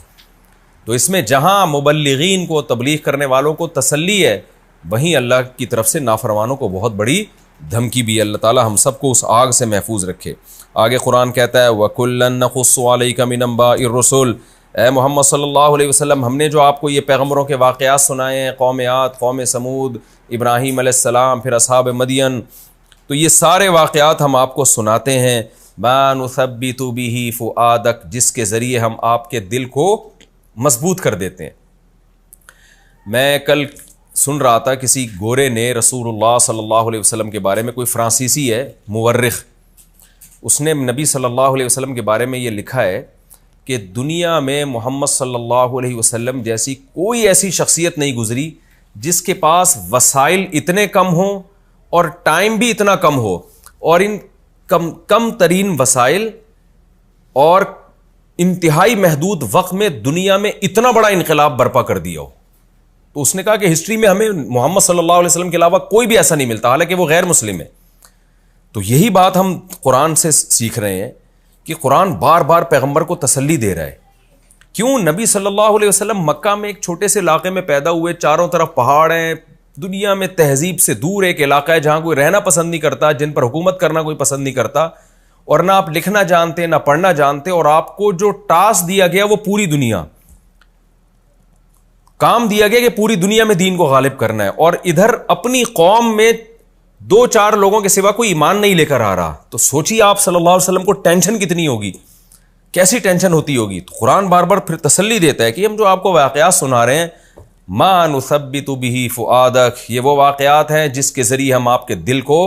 تو اس میں جہاں مبلغین کو، تبلیغ کرنے والوں کو تسلی ہے، وہیں اللہ کی طرف سے نافرمانوں کو بہت بڑی دھمکی بھی ہے۔ اللہ تعالی ہم سب کو اس آگ سے محفوظ رکھے۔ آگے قرآن کہتا ہے وَكُلًّا نَقُصُّ عَلَيْكَ مِنْ أَنْبَاءِ الرُّسُلِ، اے محمد صلی اللہ علیہ وسلم ہم نے جو آپ کو یہ پیغمبروں کے واقعات سنائے ہیں، قوم عاد، قوم سمود، ابراہیم علیہ السلام، پھر اصحاب مدین، تو یہ سارے واقعات ہم آپ کو سناتے ہیں، مَا نُثَبِّتُ بِهِ فُؤَادَكَ، جس کے ذریعے ہم آپ کے دل کو مضبوط کر دیتے ہیں۔ میں کل سن رہا تھا کسی گورے نے رسول اللہ صلی اللہ علیہ وسلم کے بارے میں، کوئی فرانسیسی ہے مورخ، اس نے نبی صلی اللہ علیہ وسلم کے بارے میں یہ لکھا ہے کہ دنیا میں محمد صلی اللہ علیہ وسلم جیسی کوئی ایسی شخصیت نہیں گزری جس کے پاس وسائل اتنے کم ہوں اور ٹائم بھی اتنا کم ہو، اور ان کم ترین وسائل اور انتہائی محدود وقت میں دنیا میں اتنا بڑا انقلاب برپا کر دیا ہو۔ تو اس نے کہا کہ ہسٹری میں ہمیں محمد صلی اللہ علیہ وسلم کے علاوہ کوئی بھی ایسا نہیں ملتا، حالانکہ وہ غیر مسلم ہے۔ تو یہی بات ہم قرآن سے سیکھ رہے ہیں کہ قرآن بار بار پیغمبر کو تسلی دے رہا ہے۔ کیوں؟ نبی صلی اللہ علیہ وسلم مکہ میں ایک چھوٹے سے علاقے میں پیدا ہوئے، چاروں طرف پہاڑ ہیں، دنیا میں تہذیب سے دور ایک علاقہ ہے جہاں کوئی رہنا پسند نہیں کرتا، جن پر حکومت کرنا کوئی پسند نہیں کرتا، اور نہ آپ لکھنا جانتے نہ پڑھنا جانتے، اور آپ کو جو ٹاسک دیا گیا وہ پوری دنیا، کام دیا گیا کہ پوری دنیا میں دین کو غالب کرنا ہے، اور ادھر اپنی قوم میں 2-4 لوگوں کے سوا کوئی ایمان نہیں لے کر آ رہا، تو سوچیے آپ صلی اللہ علیہ وسلم کو ٹینشن کتنی ہوگی، کیسی ٹینشن ہوتی ہوگی۔ تو قرآن بار بار پھر تسلی دیتا ہے کہ ہم جو آپ کو واقعات سنا رہے ہیں، ما نثبت به فؤادک، یہ وہ واقعات ہیں جس کے ذریعے ہم آپ کے دل کو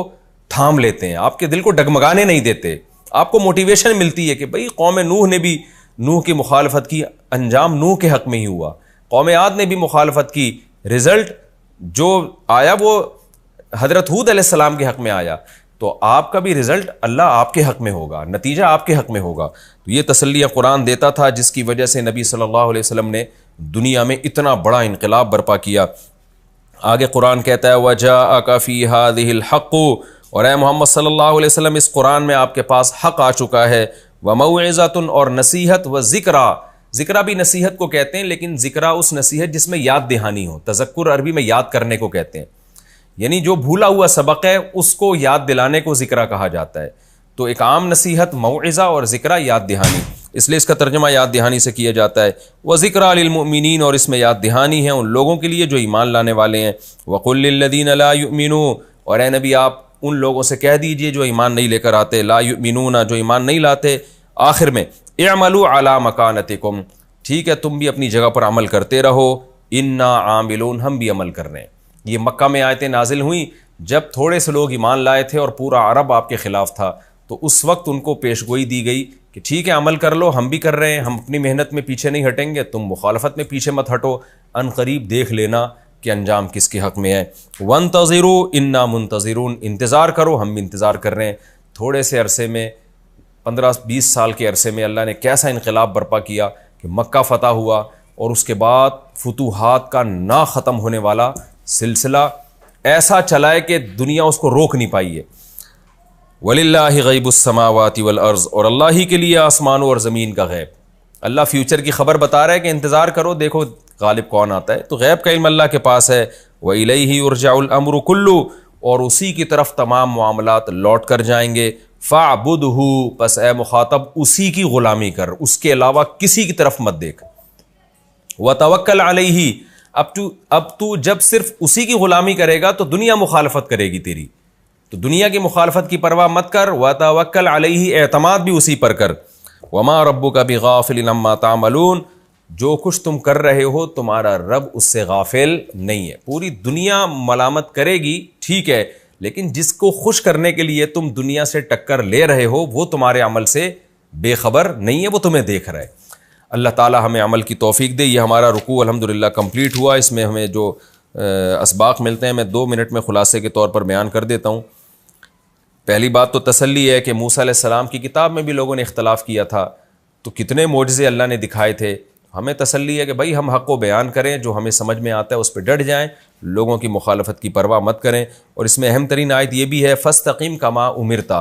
تھام لیتے ہیں، آپ کے دل کو ڈگمگانے نہیں دیتے، آپ کو موٹیویشن ملتی ہے کہ بھئی قوم نوح نے بھی نوح کی مخالفت کی، انجام نوح کے حق میں ہی ہوا، قوم عاد نے بھی مخالفت کی، رزلٹ جو آیا وہ حضرت ہود علیہ السلام کے حق میں آیا، تو آپ کا بھی رزلٹ اللہ آپ کے حق میں ہوگا، نتیجہ آپ کے حق میں ہوگا۔ تو یہ تسلیہ قرآن دیتا تھا، جس کی وجہ سے نبی صلی اللہ علیہ وسلم نے دنیا میں اتنا بڑا انقلاب برپا کیا۔ آگے قرآن کہتا ہے وَجَاءَكَ فِي هَذِهِ الْحَقُّ، اور اے محمد صلی اللہ علیہ وسلم اس قرآن میں آپ کے پاس حق آ چکا ہے، وَمَوْعِظَةٌ، اور نصیحت، وَذِكْرَى، ذکرہ بھی نصیحت کو کہتے ہیں، لیکن ذکرہ اس نصیحت جس میں یاد دہانی ہو، تذکر عربی میں یاد کرنے کو کہتے ہیں، یعنی جو بھولا ہوا سبق ہے اس کو یاد دلانے کو ذکرہ کہا جاتا ہے۔ تو ایک عام نصیحت موعظہ، اور ذکرہ یاد دہانی، اس لیے اس کا ترجمہ یاد دہانی سے کیا جاتا ہے۔ وَذِكْرَىٰ لِلْمُؤْمِنِينَ، اور اس میں یاد دہانی ہے ان لوگوں کے لیے جو ایمان لانے والے ہیں۔ وَقُلْ لِلَّذِينَ لَا يُؤْمِنُونَ، اور اے نبی آپ ان لوگوں سے کہہ دیجئے جو ایمان نہیں لے کر آتے، لا یؤمنون، جو ایمان نہیں لاتے، آخر میں اعملوا علی مکانتکم، ٹھیک ہے تم بھی اپنی جگہ پر عمل کرتے رہو، انا عاملون، ہم بھی عمل کر رہے ہیں۔ یہ مکہ میں آیتیں نازل ہوئیں جب تھوڑے سے لوگ ایمان لائے تھے اور پورا عرب آپ کے خلاف تھا، تو اس وقت ان کو پیش گوئی دی گئی کہ ٹھیک ہے عمل کر لو، ہم بھی کر رہے ہیں، ہم اپنی محنت میں پیچھے نہیں ہٹیں گے، تم مخالفت میں پیچھے مت ہٹو، ان قریب دیکھ لینا کہ انجام کس کے حق میں ہے۔ وانتظروا انا منتظرون، انتظار کرو، ہم بھی انتظار کر رہے ہیں۔ تھوڑے سے عرصے میں 15-20 سال کے عرصے میں اللہ نے کیسا انقلاب برپا کیا کہ مکہ فتح ہوا، اور اس کے بعد فتوحات کا نہ ختم ہونے والا سلسلہ ایسا چلا ہے کہ دنیا اس کو روک نہیں پائی ہے۔ وَلِلَّهِ غَيْبُ السَّمَاوَاتِ وَالْأَرْضِ، اور اللہ ہی کے لیے آسمانوں اور زمین کا غیب۔ اللہ فیوچر کی خبر بتا رہا ہے کہ انتظار کرو، دیکھو غالب کون آتا ہے، تو غیب کا علم اللہ کے پاس ہے۔ وَإِلَيْهِ يُرْجَعُ الْأَمْرُ كُلُّهُ، اور اسی کی طرف تمام معاملات لوٹ کر جائیں گے۔ فَاعْبُدْهُ، پس اے مخاطب اسی کی غلامی کر، اس کے علاوہ کسی کی طرف مت دیکھ۔ وَتَوَكَّلْ عَلَيْهِ، اب تو جب صرف اسی کی غلامی کرے گا تو دنیا مخالفت کرے گی تیری، تو دنیا کی مخالفت کی پرواہ مت کر، وَتَوَكَّلْ عَلَيْهِ، اعتماد بھی اسی پر کر۔ وَمَا رَبُّكَ بِغَافِلٍ عَمَّا تَعْمَلُونَ، جو کچھ تم کر رہے ہو تمہارا رب اس سے غافل نہیں ہے۔ پوری دنیا ملامت کرے گی ٹھیک ہے، لیکن جس کو خوش کرنے کے لیے تم دنیا سے ٹکر لے رہے ہو وہ تمہارے عمل سے بے خبر نہیں ہے، وہ تمہیں دیکھ رہا ہے۔ اللہ تعالی ہمیں عمل کی توفیق دے۔ یہ ہمارا رکوع الحمدللہ کمپلیٹ ہوا، اس میں ہمیں جو اسباق ملتے ہیں میں 2 منٹ میں خلاصے کے طور پر بیان کر دیتا ہوں۔ پہلی بات تو تسلی ہے کہ موسیٰ علیہ السلام کی کتاب میں بھی لوگوں نے اختلاف کیا تھا، تو کتنے معجزے اللہ نے دکھائے تھے۔ ہمیں تسلی ہے کہ بھائی ہم حق کو بیان کریں، جو ہمیں سمجھ میں آتا ہے اس پہ ڈٹ جائیں، لوگوں کی مخالفت کی پرواہ مت کریں۔ اور اس میں اہم ترین آیت یہ بھی ہے فاستقم کما امرت،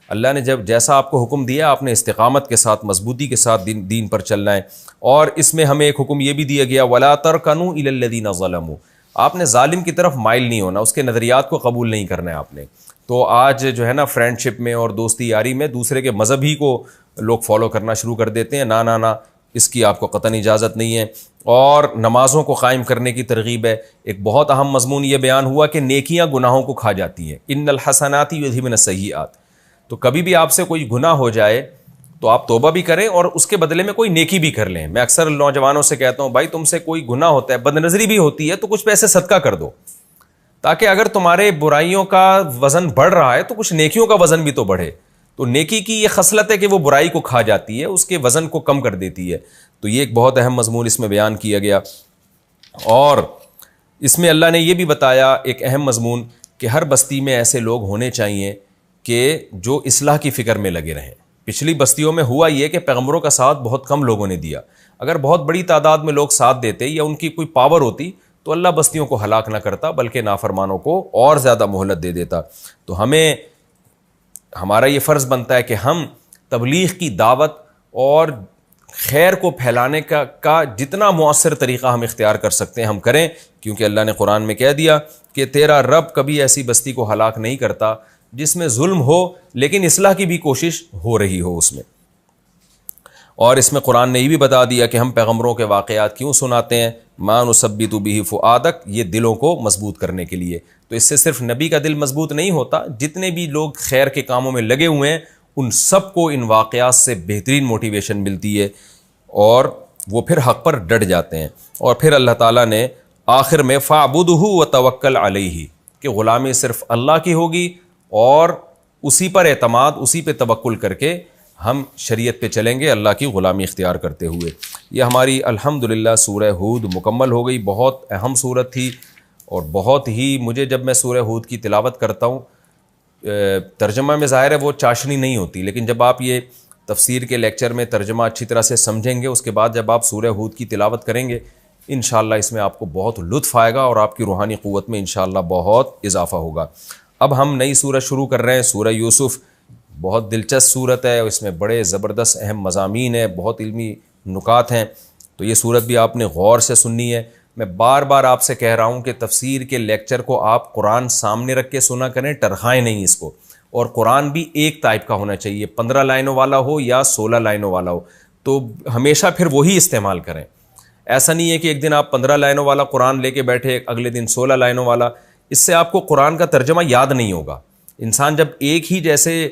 اللہ نے جیسا آپ کو حکم دیا آپ نے استقامت کے ساتھ، مضبوطی کے ساتھ دین پر چلنا ہے۔ اور اس میں ہمیں ایک حکم یہ بھی دیا گیا ولا ترکنوا الی الذین ظلموا، آپ نے ظالم کی طرف مائل نہیں ہونا، اس کے نظریات کو قبول نہیں کرنا ہے آپ نے۔ تو آج جو ہے نا فرینڈ شپ میں اور دوستی یاری میں دوسرے کے مذہب ہی کو لوگ فالو کرنا شروع کر دیتے ہیں، نہ اس کی آپ کو قطعاً اجازت نہیں ہے۔ اور نمازوں کو قائم کرنے کی ترغیب ہے۔ ایک بہت اہم مضمون یہ بیان ہوا کہ نیکیاں گناہوں کو کھا جاتی ہیں، ان الحسنات یذھبن السیئات، تو کبھی بھی آپ سے کوئی گناہ ہو جائے تو آپ توبہ بھی کریں اور اس کے بدلے میں کوئی نیکی بھی کر لیں۔ میں اکثر نوجوانوں سے کہتا ہوں بھائی تم سے کوئی گناہ ہوتا ہے، بد نظری بھی ہوتی ہے، تو کچھ پیسے صدقہ کر دو، تاکہ اگر تمہارے برائیوں کا وزن بڑھ رہا ہے تو کچھ نیکیوں کا وزن بھی تو بڑھے۔ تو نیکی کی یہ خصلت ہے کہ وہ برائی کو کھا جاتی ہے، اس کے وزن کو کم کر دیتی ہے۔ تو یہ ایک بہت اہم مضمون اس میں بیان کیا گیا۔ اور اس میں اللہ نے یہ بھی بتایا ایک اہم مضمون کہ ہر بستی میں ایسے لوگ ہونے چاہیے کہ جو اصلاح کی فکر میں لگے رہیں۔ پچھلی بستیوں میں ہوا یہ کہ پیغمبروں کا ساتھ بہت کم لوگوں نے دیا، اگر بہت بڑی تعداد میں لوگ ساتھ دیتے یا ان کی کوئی پاور ہوتی تو اللہ بستیوں کو ہلاک نہ کرتا بلکہ نافرمانوں کو اور زیادہ مہلت دے دیتا۔ تو ہمارا یہ فرض بنتا ہے کہ ہم تبلیغ کی دعوت اور خیر کو پھیلانے کا جتنا مؤثر طریقہ ہم اختیار کر سکتے ہیں ہم کریں، کیونکہ اللہ نے قرآن میں کہہ دیا کہ تیرا رب کبھی ایسی بستی کو ہلاک نہیں کرتا جس میں ظلم ہو لیکن اصلاح کی بھی کوشش ہو رہی ہو اس میں۔ اور اس میں قرآن نے یہ بھی بتا دیا کہ ہم پیغمبروں کے واقعات کیوں سناتے ہیں، ما نثبت بہ فؤادک، یہ دلوں کو مضبوط کرنے کے لیے۔ تو اس سے صرف نبی کا دل مضبوط نہیں ہوتا، جتنے بھی لوگ خیر کے کاموں میں لگے ہوئے ہیں ان سب کو ان واقعات سے بہترین موٹیویشن ملتی ہے اور وہ پھر حق پر ڈٹ جاتے ہیں۔ اور پھر اللہ تعالیٰ نے آخر میں فاعبدہ وتوکل علیہ، کہ غلامی صرف اللہ کی ہوگی اور اسی پر اعتماد، اسی پہ توکل کر کے ہم شریعت پہ چلیں گے اللہ کی غلامی اختیار کرتے ہوئے۔ یہ ہماری الحمدللہ سورہ ہود مکمل ہو گئی۔ بہت اہم سورت تھی اور بہت ہی، مجھے جب میں سورہ ہود کی تلاوت کرتا ہوں، ترجمہ میں ظاہر ہے وہ چاشنی نہیں ہوتی، لیکن جب آپ یہ تفسیر کے لیکچر میں ترجمہ اچھی طرح سے سمجھیں گے، اس کے بعد جب آپ سورہ ہود کی تلاوت کریں گے انشاءاللہ اس میں آپ کو بہت لطف آئے گا اور آپ کی روحانی قوت میں انشاءاللہ بہت اضافہ ہوگا۔ اب ہم نئی سورہ شروع کر رہے ہیں، سورہ یوسف۔ بہت دلچسپ سورت ہے، اس میں بڑے زبردست اہم مضامین ہیں، بہت علمی نکات ہیں، تو یہ سورت بھی آپ نے غور سے سننی ہے۔ میں بار بار آپ سے کہہ رہا ہوں کہ تفسیر کے لیکچر کو آپ قرآن سامنے رکھ کے سنا کریں، ٹرخائیں نہیں اس کو، اور قرآن بھی ایک ٹائپ کا ہونا چاہیے، 15 لائنوں والا ہو یا 16 لائنوں والا ہو، تو ہمیشہ پھر وہی استعمال کریں۔ ایسا نہیں ہے کہ ایک دن آپ 15 لائنوں والا قرآن لے کے بیٹھے، اگلے دن 16 لائنوں والا، اس سے آپ کو قرآن کا ترجمہ یاد نہیں ہوگا۔ انسان جب ایک ہی جیسے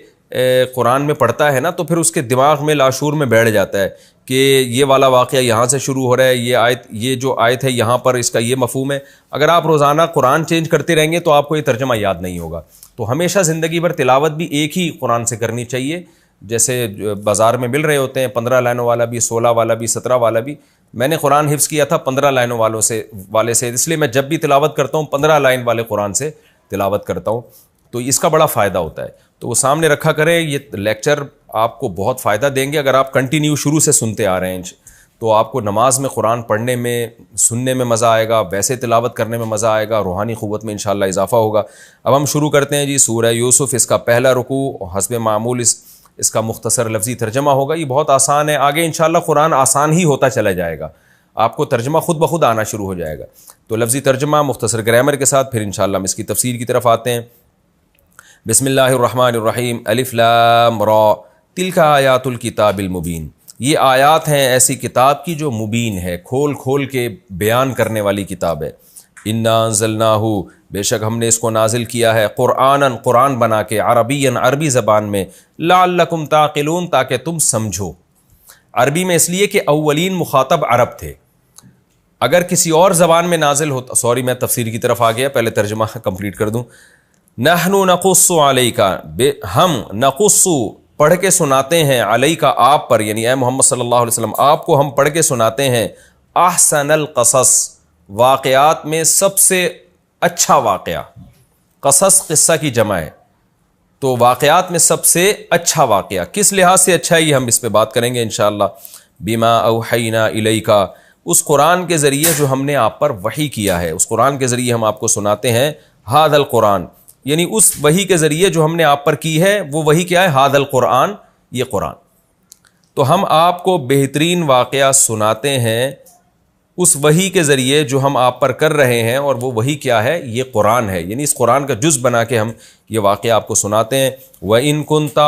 قرآن میں پڑھتا ہے نا تو پھر اس کے دماغ میں لاشعور میں بیٹھ جاتا ہے کہ یہ والا واقعہ یہاں سے شروع ہو رہا ہے، یہ آیت، یہ جو آیت ہے یہاں پر اس کا یہ مفہوم ہے۔ اگر آپ روزانہ قرآن چینج کرتے رہیں گے تو آپ کو یہ ترجمہ یاد نہیں ہوگا۔ تو ہمیشہ زندگی بھر تلاوت بھی ایک ہی قرآن سے کرنی چاہیے، جیسے بازار میں مل رہے ہوتے ہیں 15 لائنوں والا بھی، 16 والا بھی، 17 والا بھی۔ میں نے قرآن حفظ کیا تھا 15 لائنوں والے سے، اس لیے میں جب بھی تلاوت کرتا ہوں 15 لائن والے قرآن سے تلاوت کرتا ہوں، تو اس کا بڑا فائدہ ہوتا ہے۔ تو وہ سامنے رکھا کریں، یہ لیکچر آپ کو بہت فائدہ دیں گے اگر آپ کنٹینیو شروع سے سنتے آ رہے ہیں، تو آپ کو نماز میں قرآن پڑھنے میں، سننے میں مزہ آئے گا، ویسے تلاوت کرنے میں مزہ آئے گا، روحانی قوت میں انشاءاللہ اضافہ ہوگا۔ اب ہم شروع کرتے ہیں جی سورہ یوسف۔ اس کا پہلا رکوع حسب معمول اس کا مختصر لفظی ترجمہ ہوگا۔ یہ بہت آسان ہے، آگے انشاءاللہ قرآن آسان ہی ہوتا چلا جائے گا، آپ کو ترجمہ خود بخود آنا شروع ہو جائے گا۔ تو لفظی ترجمہ مختصر گرامر کے ساتھ، پھر انشاءاللہ ہم اس کی تفسیر کی طرف آتے ہیں۔ بسم اللہ الرحمن الرحیم، الف لام را، تلک آیات الکتاب المبین۔ یہ آیات ہیں ایسی کتاب کی جو مبین ہے، کھول کھول کے بیان کرنے والی کتاب ہے۔ انا انزلناہ، بے شک ہم نے اس کو نازل کیا ہے، قرآناً، قرآن بنا کے، عربیاً، عربی زبان میں، لعلکم تعقلون، تاکہ تم سمجھو۔ عربی میں اس لیے کہ اولین مخاطب عرب تھے، اگر کسی اور زبان میں نازل ہوتا، سوری میں تفسیر کی طرف آ گیا، پہلے ترجمہ کمپلیٹ کر دوں۔ نحن نقص علیک، ہم نقص پڑھ کے سناتے ہیں، علیک آپ پر، یعنی اے محمد صلی اللہ علیہ وسلم آپ کو ہم پڑھ کے سناتے ہیں، احسن القصص، واقعات میں سب سے اچھا واقعہ، قصص قصہ کی جمع ہے، تو واقعات میں سب سے اچھا واقعہ کس لحاظ سے اچھا ہے یہ ہم اس پہ بات کریں گے انشاءاللہ۔ بما اوحینا الیک، اس قرآن کے ذریعے جو ہم نے آپ پر وحی کیا ہے، اس قرآن کے ذریعے ہم آپ کو سناتے ہیں، ھذا القرآن، یعنی اس وحی کے ذریعے جو ہم نے آپ پر کی ہے وہ وحی کیا ہے، ھذا القرآن، یہ قرآن۔ تو ہم آپ کو بہترین واقعہ سناتے ہیں اس وحی کے ذریعے جو ہم آپ پر کر رہے ہیں، اور وہ وحی کیا ہے، یہ قرآن ہے، یعنی اس قرآن کا جز بنا کے ہم یہ واقعہ آپ کو سناتے ہیں۔ وَإِن كُنْتَ،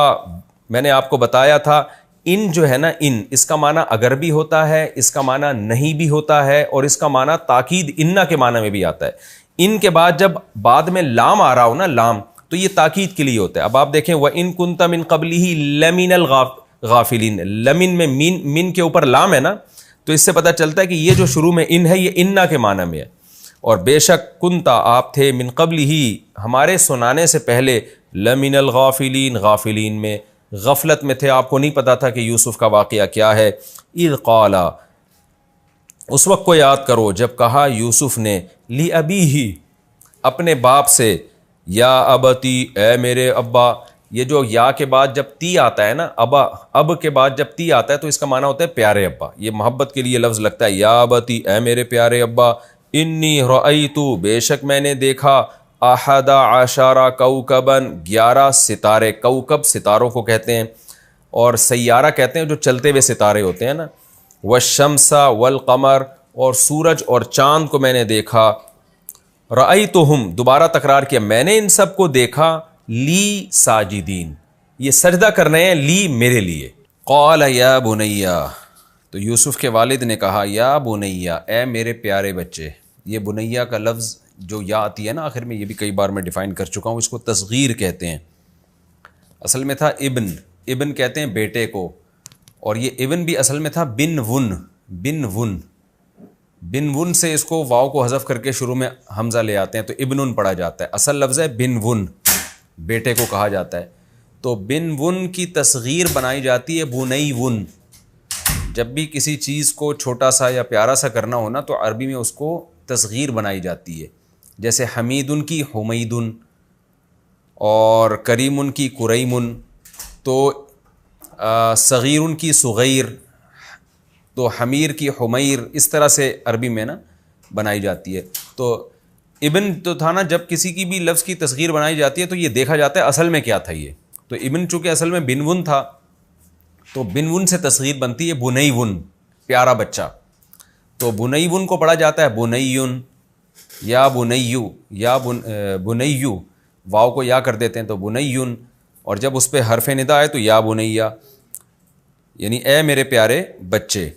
میں نے آپ کو بتایا تھا ان جو ہے نا، ان اس کا معنی اگر بھی ہوتا ہے، اس کا معنی نہیں بھی ہوتا ہے، اور اس کا معنی تاکید انا کے معنی میں بھی آتا ہے۔ ان کے بعد جب بعد میں لام آ رہا ہو نا، لام، تو یہ تاکید کے لیے ہوتا ہے۔ اب آپ دیکھیں وَإِن كُنْتَ مِن قَبْلِهِ لَمِنَ الْغَافِلِينَ، لمن میں من کے اوپر لام ہے نا، تو اس سے پتہ چلتا ہے کہ یہ جو شروع میں ان ہے یہ انا کے معنی میں ہے۔ اور بے شک کنتا، آپ تھے، من قبل ہی، ہمارے سنانے سے پہلے، لمن الغافلین، غافلین میں، غفلت میں تھے، آپ کو نہیں پتا تھا کہ یوسف کا واقعہ کیا ہے۔ اذ قال، اس وقت کو یاد کرو جب کہا یوسف نے، لِأَبِيهِ، اپنے باپ سے، یا ابتی، اے میرے ابا۔ یہ جو یا کے بعد جب تی آتا ہے نا، ابا، اب کے بعد جب تی آتا ہے تو اس کا معنی ہوتا ہے پیارے ابا، یہ محبت کے لیے لفظ لگتا ہے، یا ابتی، اے میرے پیارے ابا، انی رأیت، بے شک میں نے دیکھا، احد عشر کوکبا، 11 ستارے، کوکب ستاروں کو کہتے ہیں، اور سیارہ کہتے ہیں جو چلتے ہوئے ستارے ہوتے ہیں نا، والشمس والقمر، اور سورج اور چاند کو میں نے دیکھا، رأیتہم، دوبارہ تکرار کیا، میں نے ان سب کو دیکھا، لی ساجدین، یہ سجدہ کر رہے ہیں، لی میرے لیے، قال یا بنیا، تو یوسف کے والد نے کہا یا بنیا، اے میرے پیارے بچے. یہ بنیا کا لفظ جو یا آتی ہے نا آخر میں، یہ بھی کئی بار میں ڈیفائن کر چکا ہوں، اس کو تصغیر کہتے ہیں. اصل میں تھا ابن، ابن کہتے ہیں بیٹے کو، اور یہ ابن بھی اصل میں تھا بن ون، بن ون، بن ون سے اس کو واو کو حذف کر کے شروع میں حمزہ لے آتے ہیں تو ابن پڑھا جاتا ہے. اصل لفظ ہے بن ون، بیٹے کو کہا جاتا ہے. تو بن ون کی تصغیر بنائی جاتی ہے بنئی ون. جب بھی کسی چیز کو چھوٹا سا یا پیارا سا کرنا ہونا تو عربی میں اس کو تصغیر بنائی جاتی ہے. جیسے حمید ان کی حمید، اور کریم ان کی کریم، تو صغیر ان کی صغیر، تو حمیر کی حمیر، اس طرح سے عربی میں نا بنائی جاتی ہے. تو ابن تو تھا نا، جب کسی کی بھی لفظ کی تصغیر بنائی جاتی ہے تو یہ دیکھا جاتا ہے اصل میں کیا تھا یہ. تو ابن چونکہ اصل میں بن ون تھا تو بن ون سے تصغیر بنتی ہے بنئی ون، پیارا بچہ. تو بنئی ون کو پڑھا جاتا ہے بنیون یا بنیو، یا بنیو، واو کو یا کر دیتے ہیں تو بنیون، اور جب اس پہ حرف ندا ہے تو یا بنیا، یعنی اے میرے پیارے بچے.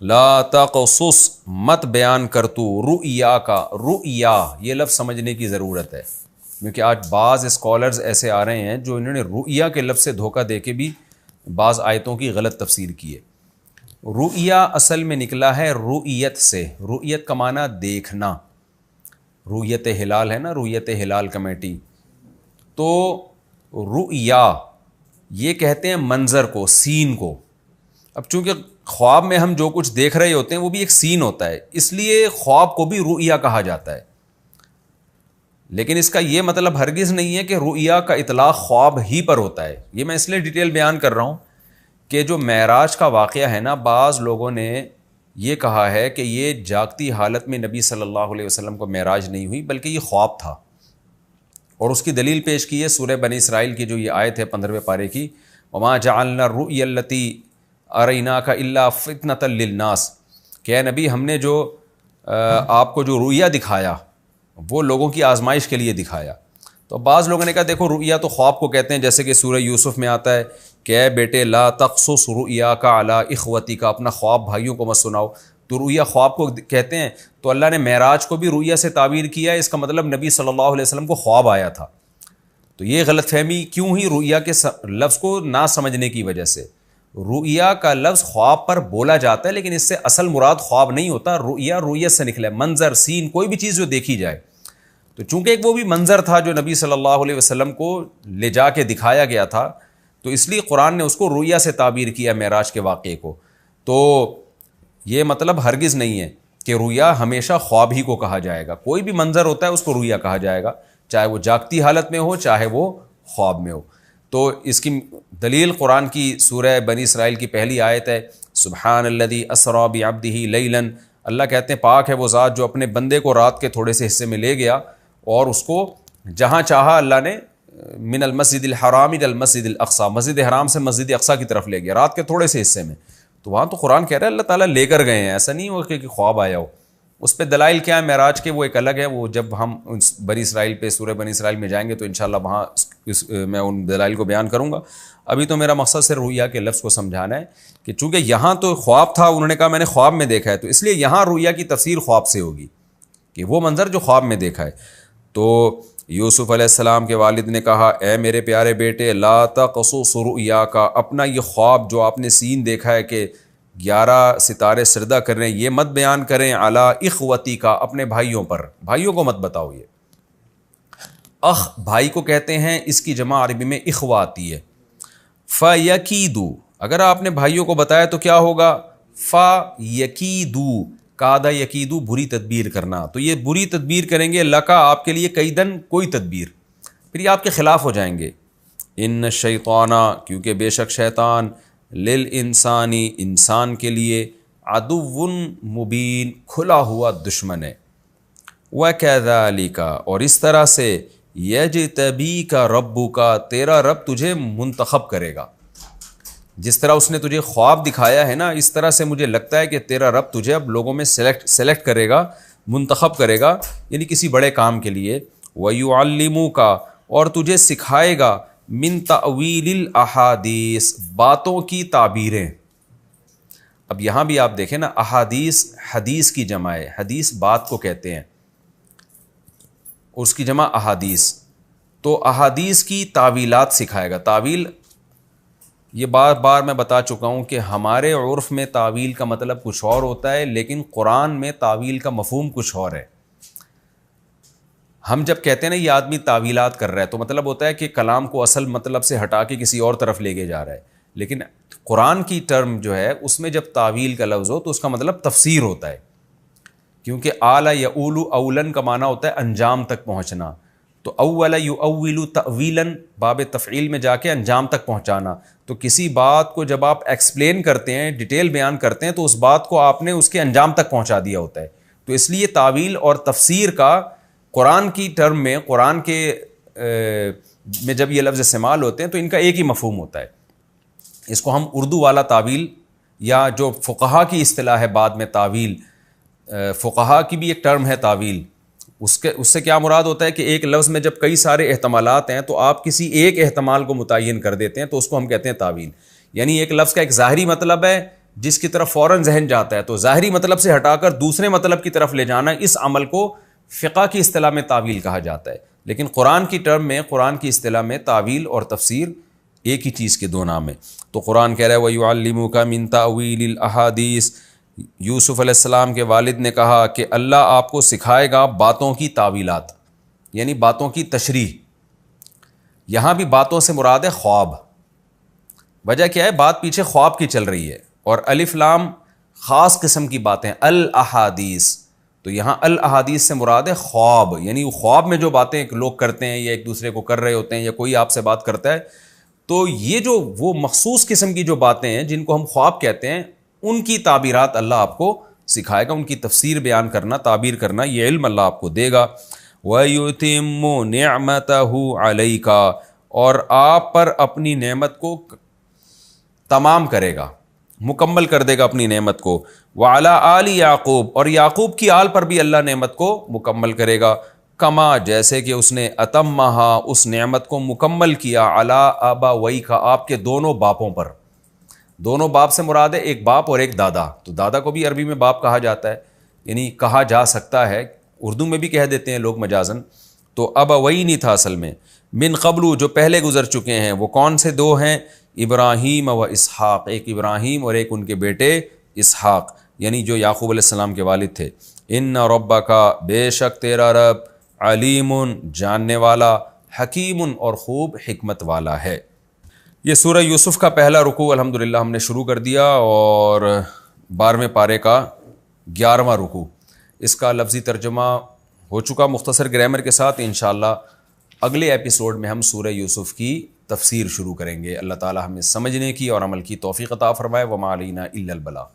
لا تقصص، مت بیان کر تو، رؤیا کا، رؤیا یہ لفظ سمجھنے کی ضرورت ہے، کیونکہ آج بعض اسکالرز ایسے آ رہے ہیں جو انہوں نے رؤیا کے لفظ سے دھوکہ دے کے بھی بعض آیتوں کی غلط تفسیر کی ہے. رؤیا اصل میں نکلا ہے رؤیت سے. رؤیت کا معنی دیکھنا. رؤیت ہلال ہے نا، رؤیت ہلال کمیٹی. تو رؤیا یہ کہتے ہیں منظر کو، سین کو. اب چونکہ خواب میں ہم جو کچھ دیکھ رہے ہوتے ہیں وہ بھی ایک سین ہوتا ہے، اس لیے خواب کو بھی رؤیا کہا جاتا ہے. لیکن اس کا یہ مطلب ہرگز نہیں ہے کہ رؤیا کا اطلاق خواب ہی پر ہوتا ہے. یہ میں اس لیے ڈیٹیل بیان کر رہا ہوں کہ جو معراج کا واقعہ ہے نا، بعض لوگوں نے یہ کہا ہے کہ یہ جاگتی حالت میں نبی صلی اللہ علیہ وسلم کو معراج نہیں ہوئی بلکہ یہ خواب تھا. اور اس کی دلیل پیش کی ہے سورہ بنی اسرائیل کی جو یہ آیت ہے 15ویں پارے کی، وما جعلنا الرؤیا التي اریناک الا فتنۃ للناس، کہ اے نبی ہم نے جو آپ کو جو رؤیا دکھایا وہ لوگوں کی آزمائش کے لیے دکھایا. تو بعض لوگوں نے کہا دیکھو رؤیا تو خواب کو کہتے ہیں، جیسے کہ سورہ یوسف میں آتا ہے کہ اے بیٹے لا تقصص رؤیاک علی اخوتک، اپنا خواب بھائیوں کو مت سناؤ. تو رؤیا خواب کو کہتے ہیں. تو اللہ نے معراج کو بھی رؤیا سے تعبیر کیا ہے، اس کا مطلب نبی صلی اللہ علیہ وسلم کو خواب آیا تھا. تو یہ غلط فہمی کیوں ہوئی؟ رؤیا کے لفظ کو نہ سمجھنے کی وجہ سے. رؤیا کا لفظ خواب پر بولا جاتا ہے لیکن اس سے اصل مراد خواب نہیں ہوتا. رؤیا رؤیت سے نکلا ہے، منظر، سین، کوئی بھی چیز جو دیکھی جائے. تو چونکہ ایک وہ بھی منظر تھا جو نبی صلی اللہ علیہ وسلم کو لے جا کے دکھایا گیا تھا، تو اس لیے قرآن نے اس کو رؤیا سے تعبیر کیا معراج کے واقعے کو. تو یہ مطلب ہرگز نہیں ہے کہ رؤیا ہمیشہ خواب ہی کو کہا جائے گا. کوئی بھی منظر ہوتا ہے اس کو رؤیا کہا جائے گا، چاہے وہ جاگتی حالت میں ہو چاہے وہ خواب میں ہو. تو اس کی دلیل قرآن کی سورہ بنی اسرائیل کی پہلی آیت ہے، سبحان الذی اسری بعبدہ لیلا. اللہ کہتے ہیں پاک ہے وہ ذات جو اپنے بندے کو رات کے تھوڑے سے حصے میں لے گیا اور اس کو جہاں چاہا اللہ نے من المسجد الحرام الى المسجد الاقصی، مسجد حرام سے مسجد اقصی کی طرف لے گیا رات کے تھوڑے سے حصے میں. تو وہاں تو قرآن کہہ رہا ہے اللہ تعالیٰ لے کر گئے ہیں، ایسا نہیں ہو کہ خواب آیا ہو. اس پہ دلائل کیا ہے معراج کے وہ ایک الگ ہے، وہ جب ہم بنی اسرائیل پہ سورہ بنی اسرائیل میں جائیں گے تو انشاءاللہ وہاں میں ان دلائل کو بیان کروں گا. ابھی تو میرا مقصد صرف رؤیا کے لفظ کو سمجھانا ہے کہ چونکہ یہاں تو خواب تھا، انہوں نے کہا میں نے خواب میں دیکھا ہے، تو اس لیے یہاں رؤیا کی تفسیر خواب سے ہوگی کہ وہ منظر جو خواب میں دیکھا ہے. تو یوسف علیہ السلام کے والد نے کہا اے میرے پیارے بیٹے لا تقصص رؤیاک، اپنا یہ خواب جو آپ نے سین دیکھا ہے کہ 11 ستارے سردہ کر رہے ہیں، یہ مت بیان کریں علی اخوتک، اپنے بھائیوں پر، بھائیوں کو مت بتاؤ. یہ اخ بھائی کو کہتے ہیں، اس کی جمع عربی میں اخوہ آتی ہے. فیکیدو، اگر آپ نے بھائیوں کو بتایا تو کیا ہوگا؟ فیکیدو، کادا یکیدو، بری تدبیر کرنا. تو یہ بری تدبیر کریں گے، لکا آپ کے لیے کیدن، کوئی تدبیر، پھر یہ آپ کے خلاف ہو جائیں گے. ان الشیطان، کیونکہ بے شک شیطان، للانسانی، انسان کے لیے، عدو مبین، کھلا ہوا دشمن ہے. وکذالک، اور اس طرح سے، یجتبیک ربک، تیرا رب تجھے منتخب کرے گا. جس طرح اس نے تجھے خواب دکھایا ہے نا، اس طرح سے مجھے لگتا ہے کہ تیرا رب تجھے اب لوگوں میں سلیکٹ کرے گا، منتخب کرے گا، یعنی کسی بڑے کام کے لیے. وَيُعَلِّمُكَ، اور تجھے سکھائے گا، من تأویل الاحادیث، باتوں کی تعبیریں. اب یہاں بھی آپ دیکھیں نا، احادیث حدیث کی جمع ہے، حدیث بات کو کہتے ہیں، اس کی جمع احادیث. تو احادیث کی تعویلات سکھائے گا. تعویل یہ بار بار میں بتا چکا ہوں کہ ہمارے عرف میں تعویل کا مطلب کچھ اور ہوتا ہے، لیکن قرآن میں تعویل کا مفہوم کچھ اور ہے. ہم جب کہتے ہیں نا یہ آدمی تعویلات کر رہا ہے، تو مطلب ہوتا ہے کہ کلام کو اصل مطلب سے ہٹا کے کسی اور طرف لے کے جا رہا ہے. لیکن قرآن کی ٹرم جو ہے اس میں جب تعویل کا لفظ ہو تو اس کا مطلب تفسیر ہوتا ہے، کیونکہ اعلیٰ یعول اولن کا معنی ہوتا ہے انجام تک پہنچنا. تو اول یؤول تأویلاً، باب تفعیل میں جا کے انجام تک پہنچانا. تو کسی بات کو جب آپ ایکسپلین کرتے ہیں، ڈیٹیل بیان کرتے ہیں، تو اس بات کو آپ نے اس کے انجام تک پہنچا دیا ہوتا ہے. تو اس لیے تعویل اور تفسیر کا قرآن کی ٹرم میں، قرآن کے میں جب یہ لفظ استعمال ہوتے ہیں تو ان کا ایک ہی مفہوم ہوتا ہے. اس کو ہم اردو والا تعویل، یا جو فقہا کی اصطلاح ہے بعد میں تعویل، فقہا کی بھی ایک ٹرم ہے تعویل. اس سے کیا مراد ہوتا ہے کہ ایک لفظ میں جب کئی سارے احتمالات ہیں تو آپ کسی ایک احتمال کو متعین کر دیتے ہیں، تو اس کو ہم کہتے ہیں تعویل. یعنی ایک لفظ کا ایک ظاہری مطلب ہے جس کی طرف فوراً ذہن جاتا ہے، تو ظاہری مطلب سے ہٹا کر دوسرے مطلب کی طرف لے جانا، اس عمل کو فقہ کی اصطلاح میں تعویل کہا جاتا ہے. لیکن قرآن کی ٹرم میں، قرآن کی اصطلاح میں تعویل اور تفسیر ایک ہی چیز کے دو نام ہیں. تو قرآن کہہ رہا ہے وَيُعَلِّمُكَ مِن تَأْوِيلِ الْأَحَادِيثِ. یوسف علیہ السلام کے والد نے کہا کہ اللہ آپ کو سکھائے گا باتوں کی تعویلات، یعنی باتوں کی تشریح. یہاں بھی باتوں سے مراد ہے خواب. وجہ کیا ہے؟ بات پیچھے خواب کی چل رہی ہے، اور الف لام خاص قسم کی باتیں، الاحادیث. تو یہاں الاحادیث سے مراد ہے خواب، یعنی خواب میں جو باتیں لوگ کرتے ہیں یا ایک دوسرے کو کر رہے ہوتے ہیں، یا کوئی آپ سے بات کرتا ہے، تو یہ جو وہ مخصوص قسم کی جو باتیں ہیں جن کو ہم خواب کہتے ہیں، ان کی تعبیرات اللہ آپ کو سکھائے گا. ان کی تفسیر بیان کرنا، تعبیر کرنا، یہ علم اللہ آپ کو دے گا. وَيُتِمُّ نِعْمَتَهُ عَلَيْكَ، اور آپ پر اپنی نعمت کو تمام کرے گا، مکمل کر دے گا اپنی نعمت کو. وَعَلَىٰ آلِ یعقوب، اور یعقوب کی آل پر بھی اللہ نعمت کو مکمل کرے گا. کما، جیسے کہ اس نے اتمہا، اس نعمت کو مکمل کیا، علی ابویک، آپ کے دونوں باپوں پر. دونوں باپ سے مراد ہے ایک باپ اور ایک دادا. تو دادا کو بھی عربی میں باپ کہا جاتا ہے، یعنی کہا جا سکتا ہے، اردو میں بھی کہہ دیتے ہیں لوگ مجازن. تو ابویین تھا اصل میں. من قبل، جو پہلے گزر چکے ہیں. وہ کون سے دو ہیں؟ ابراہیم و اسحاق، ایک ابراہیم اور ایک ان کے بیٹے اسحاق، یعنی جو یعقوب علیہ السلام کے والد تھے. ان ربک، بے شک تیرا رب، علیم، جاننے والا، حکیم، اور خوب حکمت والا ہے. یہ سورہ یوسف کا پہلا رکوع الحمدللہ ہم نے شروع کر دیا، اور 12ویں پارے کا 11واں رکوع. اس کا لفظی ترجمہ ہو چکا مختصر گرامر کے ساتھ. انشاءاللہ اگلے ایپیسوڈ میں ہم سورہ یوسف کی تفسیر شروع کریں گے. اللہ تعالی ہمیں سمجھنے کی اور عمل کی توفیق عطا فرمائے. وما علینا الا البلاغ.